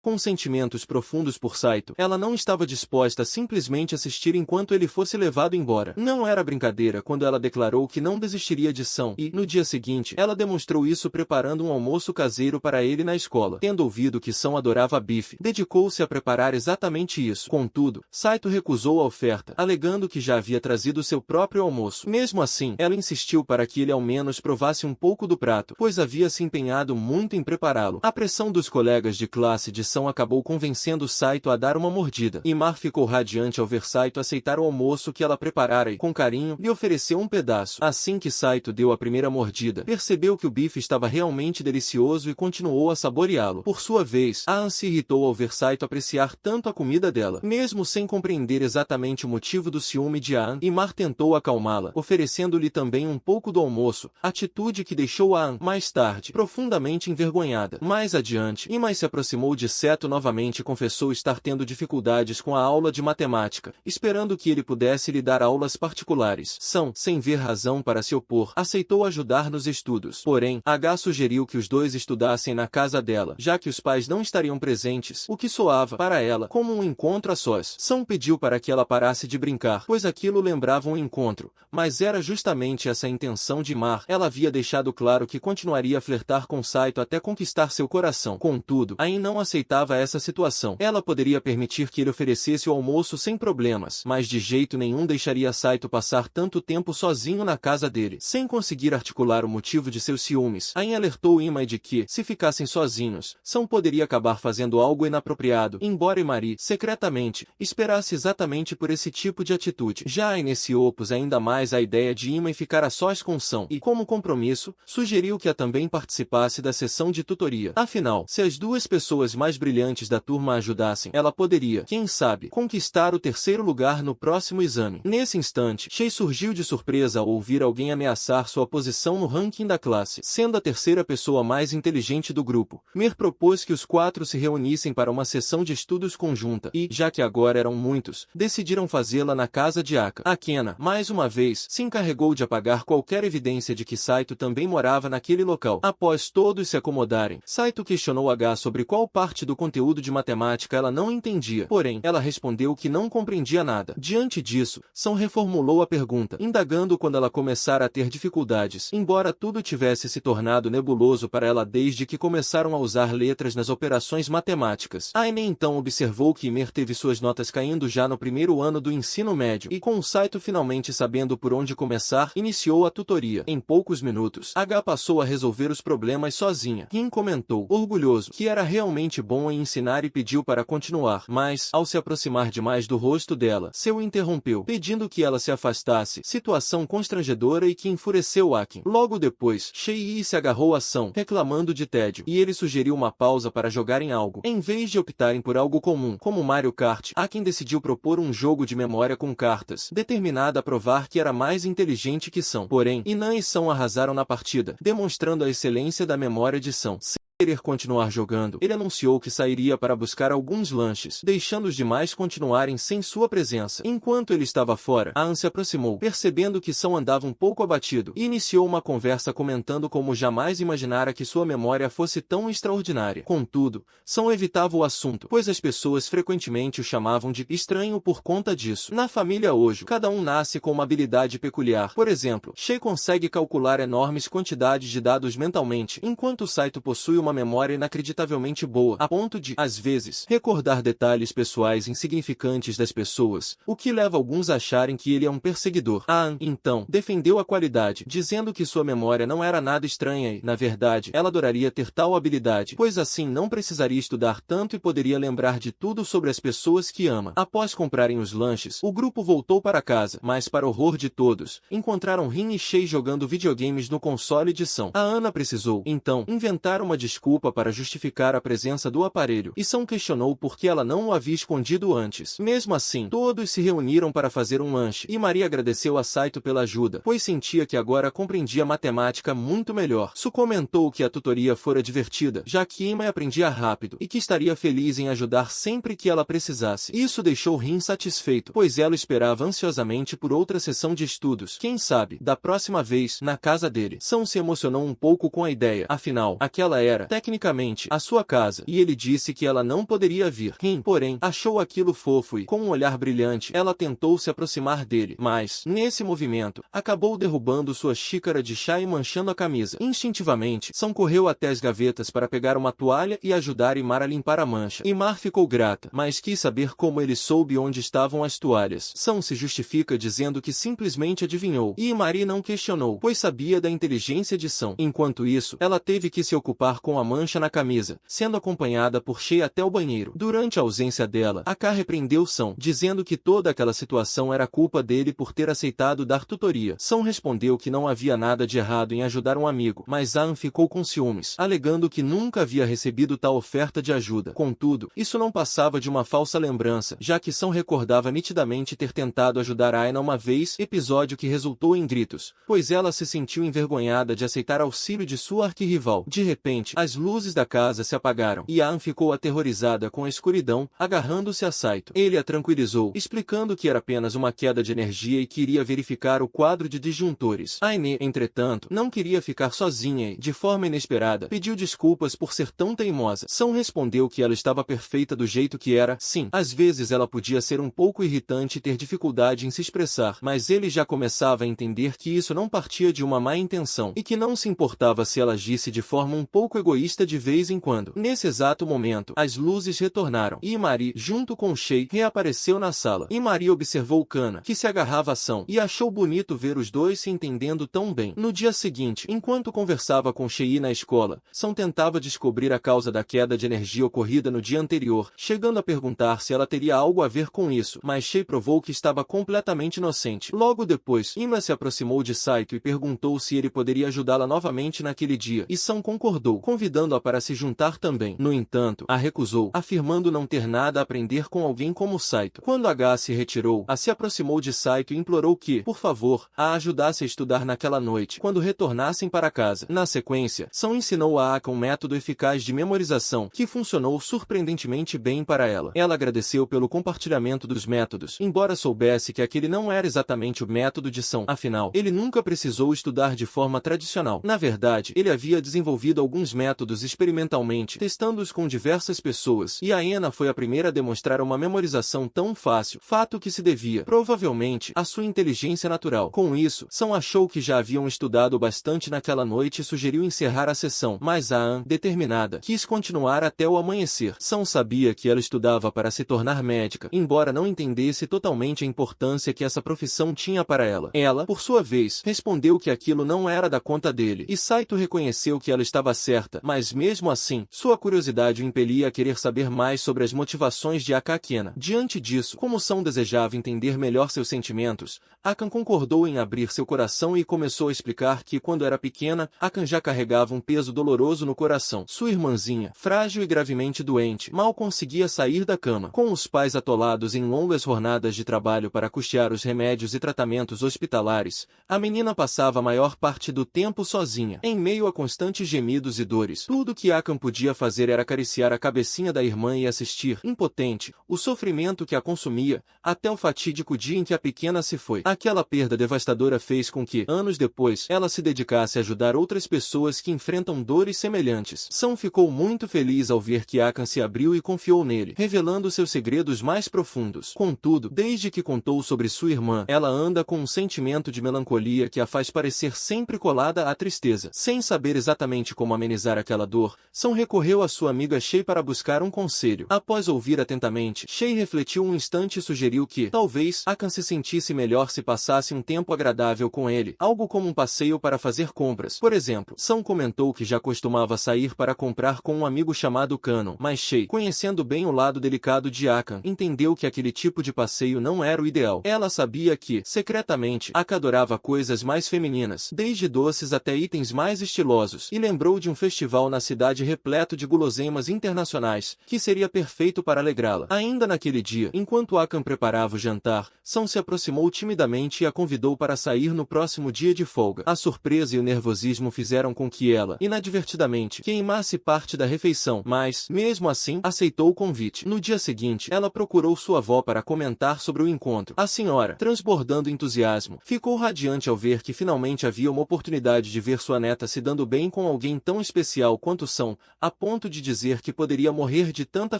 Com sentimentos profundos por Saito, ela não estava disposta a simplesmente assistir enquanto ele fosse levado embora. Não era brincadeira quando ela declarou que não desistiria de São, e, no dia seguinte, ela demonstrou isso preparando um almoço caseiro para ele na escola. Tendo ouvido que São adorava bife, dedicou-se a preparar exatamente isso. Contudo, Saito recusou a oferta, alegando que já havia trazido seu próprio almoço. Mesmo assim, ela insistiu para que ele ao menos provasse um pouco do prato, pois havia se empenhado muito em prepará-lo. A pressão dos colegas de classe de acabou convencendo Saito a dar uma mordida. Imar ficou radiante ao ver Saito aceitar o almoço que ela preparara e, com carinho, lhe ofereceu um pedaço. Assim que Saito deu a primeira mordida, percebeu que o bife estava realmente delicioso e continuou a saboreá-lo. Por sua vez, An se irritou ao ver Saito apreciar tanto a comida dela. Mesmo sem compreender exatamente o motivo do ciúme de An, Imar tentou acalmá-la, oferecendo-lhe também um pouco do almoço, atitude que deixou An, mais tarde, profundamente envergonhada. Mais adiante, Imar se aproximou de Seto novamente confessou estar tendo dificuldades com a aula de matemática, esperando que ele pudesse lhe dar aulas particulares. São, sem ver razão para se opor, aceitou ajudar nos estudos. Porém, H sugeriu que os dois estudassem na casa dela, já que os pais não estariam presentes, o que soava, para ela, como um encontro a sós. São pediu para que ela parasse de brincar, pois aquilo lembrava um encontro, mas era justamente essa a intenção de Mar. Ela havia deixado claro que continuaria a flertar com Saito até conquistar seu coração. Contudo, Ain não aceitava essa situação. Ela poderia permitir que ele oferecesse o almoço sem problemas, mas de jeito nenhum deixaria Saito passar tanto tempo sozinho na casa dele. Sem conseguir articular o motivo de seus ciúmes, Ain alertou Imai de que, se ficassem sozinhos, São poderia acabar fazendo algo inapropriado, embora Imari, secretamente, esperasse exatamente por esse tipo de atitude. Já Ain se opôs ainda mais à ideia de Imai ficar a sós com São e, como compromisso, sugeriu que a também participasse da sessão de tutoria. Afinal, se as duas pessoas mais brilhantes da turma a ajudassem, ela poderia, quem sabe, conquistar o terceiro lugar no próximo exame. Nesse instante, Shei surgiu de surpresa ao ouvir alguém ameaçar sua posição no ranking da classe. Sendo a terceira pessoa mais inteligente do grupo, Mer propôs que os quatro se reunissem para uma sessão de estudos conjunta e, já que agora eram muitos, decidiram fazê-la na casa de Aka. Akena, mais uma vez, se encarregou de apagar qualquer evidência de que Saito também morava naquele local. Após todos se acomodarem, Saito questionou H sobre qual parte do conteúdo de matemática ela não entendia. Porém, ela respondeu que não compreendia nada. Diante disso, São reformulou a pergunta, indagando quando ela começara a ter dificuldades. Embora tudo tivesse se tornado nebuloso para ela desde que começaram a usar letras nas operações matemáticas. Aine então observou que Imer teve suas notas caindo já no primeiro ano do ensino médio, e com o Saito finalmente sabendo por onde começar, iniciou a tutoria. Em poucos minutos, H passou a resolver os problemas sozinha. Rin comentou, orgulhoso, que era realmente bom em ensinar e pediu para continuar, mas, ao se aproximar demais do rosto dela, Seu interrompeu, pedindo que ela se afastasse, situação constrangedora e que enfureceu Akin. Logo depois, Shei se agarrou a São, reclamando de tédio, e ele sugeriu uma pausa para jogarem algo. Em vez de optarem por algo comum, como Mario Kart, Akin decidiu propor um jogo de memória com cartas, determinada a provar que era mais inteligente que São. Porém, Inan e São arrasaram na partida, demonstrando a excelência da memória de São. querer continuar jogando, ele anunciou que sairia para buscar alguns lanches, deixando os demais continuarem sem sua presença. Enquanto ele estava fora, Anne se aproximou, percebendo que São andava um pouco abatido, e iniciou uma conversa comentando como jamais imaginara que sua memória fosse tão extraordinária. Contudo, São evitava o assunto, pois as pessoas frequentemente o chamavam de estranho por conta disso. Na família Ojo, cada um nasce com uma habilidade peculiar. Por exemplo, Shei consegue calcular enormes quantidades de dados mentalmente, enquanto Saito possui uma memória inacreditavelmente boa, a ponto de, às vezes, recordar detalhes pessoais insignificantes das pessoas, o que leva alguns a acharem que ele é um perseguidor. Anne, então, defendeu a qualidade, dizendo que sua memória não era nada estranha e, na verdade, ela adoraria ter tal habilidade, pois assim não precisaria estudar tanto e poderia lembrar de tudo sobre as pessoas que ama. Após comprarem os lanches, o grupo voltou para casa, mas para horror de todos, encontraram Rin e Shei jogando videogames no console de São. A Ana precisou, então, inventar uma desculpa para justificar a presença do aparelho, e São questionou por que ela não o havia escondido antes. Mesmo assim, todos se reuniram para fazer um lanche, e Maria agradeceu a Saito pela ajuda, pois sentia que agora compreendia matemática muito melhor. Su comentou que a tutoria fora divertida, já que Ima aprendia rápido, e que estaria feliz em ajudar sempre que ela precisasse. Isso deixou Rin satisfeito, pois ela esperava ansiosamente por outra sessão de estudos, quem sabe, da próxima vez, na casa dele. São se emocionou um pouco com a ideia, afinal, aquela era, tecnicamente, a sua casa, e ele disse que ela não poderia vir. Rin, porém, achou aquilo fofo e, com um olhar brilhante, ela tentou se aproximar dele, mas, nesse movimento, acabou derrubando sua xícara de chá e manchando a camisa. Instintivamente, São correu até as gavetas para pegar uma toalha e ajudar Imar a limpar a mancha. Imar ficou grata, mas quis saber como ele soube onde estavam as toalhas. São se justifica dizendo que simplesmente adivinhou, e Imari não questionou, pois sabia da inteligência de São. Enquanto isso, ela teve que se ocupar com a mancha na camisa, sendo acompanhada por Shei até o banheiro. Durante a ausência dela, Aka repreendeu São, dizendo que toda aquela situação era culpa dele por ter aceitado dar tutoria. São respondeu que não havia nada de errado em ajudar um amigo, mas Anne ficou com ciúmes, alegando que nunca havia recebido tal oferta de ajuda. Contudo, isso não passava de uma falsa lembrança, já que São recordava nitidamente ter tentado ajudar Aina uma vez, episódio que resultou em gritos, pois ela se sentiu envergonhada de aceitar auxílio de sua arquirrival. De repente, as luzes da casa se apagaram, e Anne ficou aterrorizada com a escuridão, agarrando-se a Saito. Ele a tranquilizou, explicando que era apenas uma queda de energia e que iria verificar o quadro de disjuntores. Aine, entretanto, não queria ficar sozinha e, de forma inesperada, pediu desculpas por ser tão teimosa. São respondeu que ela estava perfeita do jeito que era. Sim, às vezes ela podia ser um pouco irritante e ter dificuldade em se expressar, mas ele já começava a entender que isso não partia de uma má intenção, e que não se importava se ela agisse de forma um pouco egoísta de vez em quando. Nesse exato momento, as luzes retornaram, e Imari, junto com Shei, reapareceu na sala. Imari observou Kana, que se agarrava a São, e achou bonito ver os dois se entendendo tão bem. No dia seguinte, enquanto conversava com Shei na escola, São tentava descobrir a causa da queda de energia ocorrida no dia anterior, chegando a perguntar se ela teria algo a ver com isso, mas Shei provou que estava completamente inocente. Logo depois, Ima se aproximou de Saito e perguntou se ele poderia ajudá-la novamente naquele dia, e São concordou, convidando-a para se juntar também. No entanto, a recusou, afirmando não ter nada a aprender com alguém como Saito. Quando H se retirou, a se aproximou de Saito e implorou que, por favor, a ajudasse a estudar naquela noite, quando retornassem para casa. Na sequência, São ensinou a Aka um método eficaz de memorização, que funcionou surpreendentemente bem para ela. Ela agradeceu pelo compartilhamento dos métodos, embora soubesse que aquele não era exatamente o método de São. Afinal, ele nunca precisou estudar de forma tradicional. Na verdade, ele havia desenvolvido alguns métodos experimentalmente, testando-os com diversas pessoas, e Aena foi a primeira a demonstrar uma memorização tão fácil, fato que se devia, provavelmente, à sua inteligência natural. Com isso, São achou que já haviam estudado bastante naquela noite e sugeriu encerrar a sessão, mas Anne, determinada, quis continuar até o amanhecer. São sabia que ela estudava para se tornar médica, embora não entendesse totalmente a importância que essa profissão tinha para ela. Ela, por sua vez, respondeu que aquilo não era da conta dele, e Saito reconheceu que ela estava certa, mas mesmo assim, sua curiosidade o impelia a querer saber mais sobre as motivações de Akakena. Diante disso, como São desejava entender melhor seus sentimentos, Akan concordou em abrir seu coração e começou a explicar que, quando era pequena, Akan já carregava um peso doloroso no coração. Sua irmãzinha, frágil e gravemente doente, mal conseguia sair da cama. Com os pais atolados em longas jornadas de trabalho para custear os remédios e tratamentos hospitalares, a menina passava a maior parte do tempo sozinha, em meio a constantes gemidos e dores. dores. Tudo que Akan podia fazer era acariciar a cabecinha da irmã e assistir, impotente, o sofrimento que a consumia, até o fatídico dia em que a pequena se foi. Aquela perda devastadora fez com que, anos depois, ela se dedicasse a ajudar outras pessoas que enfrentam dores semelhantes. Sam ficou muito feliz ao ver que Akan se abriu e confiou nele, revelando seus segredos mais profundos. Contudo, desde que contou sobre sua irmã, ela anda com um sentimento de melancolia que a faz parecer sempre colada à tristeza. Sem saber exatamente como amenizar aquela dor, Sam recorreu à sua amiga Shay para buscar um conselho. Após ouvir atentamente, Shay refletiu um instante e sugeriu que, talvez, Akan se sentisse melhor se passasse um tempo agradável com ele, algo como um passeio para fazer compras. Por exemplo, Sam comentou que já costumava sair para comprar com um amigo chamado Canon, mas Shay, conhecendo bem o lado delicado de Akan, entendeu que aquele tipo de passeio não era o ideal. Ela sabia que, secretamente, Akan adorava coisas mais femininas, desde doces até itens mais estilosos, e lembrou de um festival na cidade repleto de guloseimas internacionais, que seria perfeito para alegrá-la. Ainda naquele dia, enquanto Akan preparava o jantar, Sam se aproximou timidamente e a convidou para sair no próximo dia de folga. A surpresa e o nervosismo fizeram com que ela, inadvertidamente, queimasse parte da refeição, mas, mesmo assim, aceitou o convite. No dia seguinte, ela procurou sua avó para comentar sobre o encontro. A senhora, transbordando entusiasmo, ficou radiante ao ver que finalmente havia uma oportunidade de ver sua neta se dando bem com alguém tão especial quanto Sam, a ponto de dizer que poderia morrer de tanta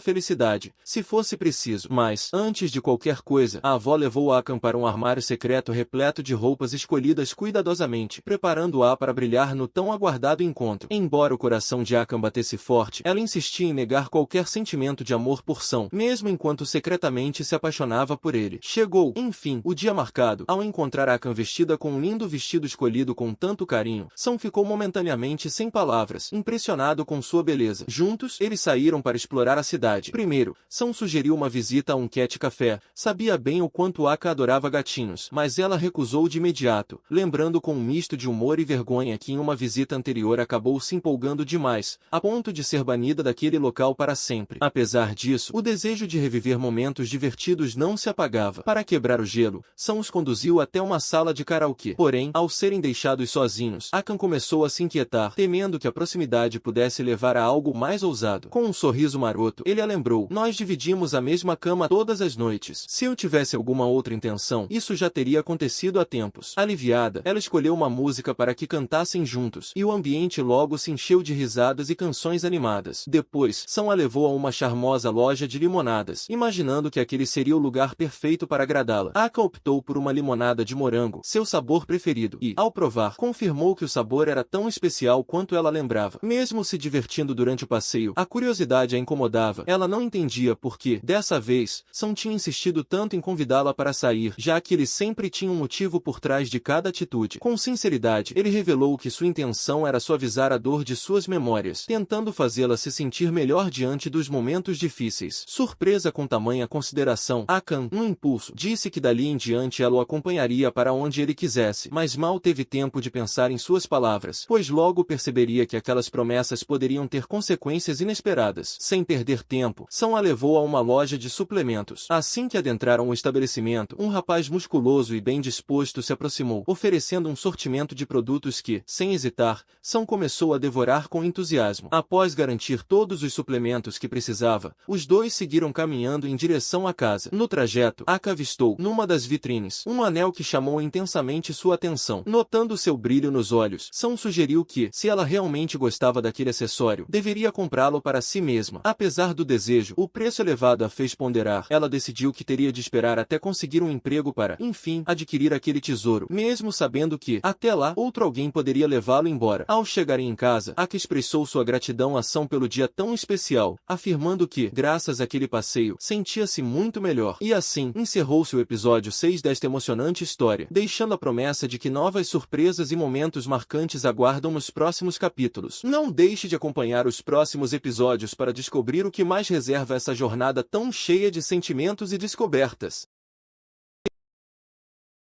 felicidade, se fosse preciso. Mas, antes de qualquer coisa, a avó levou Akan para um armário secreto repleto de roupas escolhidas cuidadosamente, preparando-a para brilhar no tão aguardado encontro. Embora o coração de Akan batesse forte, ela insistia em negar qualquer sentimento de amor por Sam, mesmo enquanto secretamente se apaixonava por ele. Chegou, enfim, o dia marcado. Ao encontrar Akan vestida com um lindo vestido escolhido com tanto carinho, Sam ficou momentaneamente sem palavras, impressionado com sua beleza. Juntos, eles saíram para explorar a cidade. Primeiro, Sam sugeriu uma visita a um cat café. Sabia bem o quanto Akan adorava gatinhos, mas ela recusou de imediato, lembrando com um misto de humor e vergonha que em uma visita anterior acabou se empolgando demais, a ponto de ser banida daquele local para sempre. Apesar disso, o desejo de reviver momentos divertidos não se apagava. Para quebrar o gelo, Sam os conduziu até uma sala de karaokê. Porém, ao serem deixados sozinhos, Akan começou a se inquietar, temendo que a proximidade pudesse levar a algo mais ousado. Com um sorriso maroto, ele a lembrou: nós dividimos a mesma cama todas as noites. Se eu tivesse alguma outra intenção, isso já teria acontecido há tempos. Aliviada, ela escolheu uma música para que cantassem juntos, e o ambiente logo se encheu de risadas e canções animadas. Depois, Sam a levou a uma charmosa loja de limonadas, imaginando que aquele seria o lugar perfeito para agradá-la. Akan optou por uma limonada de morango, seu sabor preferido, e, ao provar, confirmou que o sabor era tão especial quanto ela lembrava. Mesmo se divertindo durante o passeio, a curiosidade a incomodava. Ela não entendia por que, dessa vez, Sam tinha insistido tanto em convidá-la para sair, já que ele sempre tinha um motivo por trás de cada atitude. Com sinceridade, ele revelou que sua intenção era suavizar a dor de suas memórias, tentando fazê-la se sentir melhor diante dos momentos difíceis. Surpresa com tamanha consideração, Akan, num impulso, disse que dali em diante ela o acompanharia para onde ele quisesse, mas mal teve tempo de pensar em suas palavras, pois logo perceberia que aquelas promessas poderiam ter consequências inesperadas. Sem perder tempo, Sam a levou a uma loja de suplementos. Assim que adentraram o estabelecimento, um rapaz musculoso e bem disposto se aproximou, oferecendo um sortimento de produtos que, sem hesitar, Sam começou a devorar com entusiasmo. Após garantir todos os suplementos que precisava, os dois seguiram caminhando em direção à casa. No trajeto, Akan avistou, numa das vitrines, um anel que chamou intensamente sua atenção. Notando seu brilho nos olhos, Sam sugeriu que, se ela realmente gostava daquele acessório, deveria comprá-lo para si mesma. Apesar do desejo, o preço elevado a fez ponderar. Ela decidiu que teria de esperar até conseguir um emprego para, enfim, adquirir aquele tesouro, mesmo sabendo que, até lá, outro alguém poderia levá-lo embora. Ao chegarem em casa, Akan expressou sua gratidão a Sam pelo dia tão especial, afirmando que, graças àquele passeio, sentia-se muito melhor. E assim, encerrou-se o episódio 6 desta emocionante história, deixando a promessa de que novas surpresas e momentos marcantes aguardam nos próximos capítulos. Não deixe de acompanhar os próximos episódios para descobrir o que mais reserva essa jornada tão cheia de sentimentos e descobertas.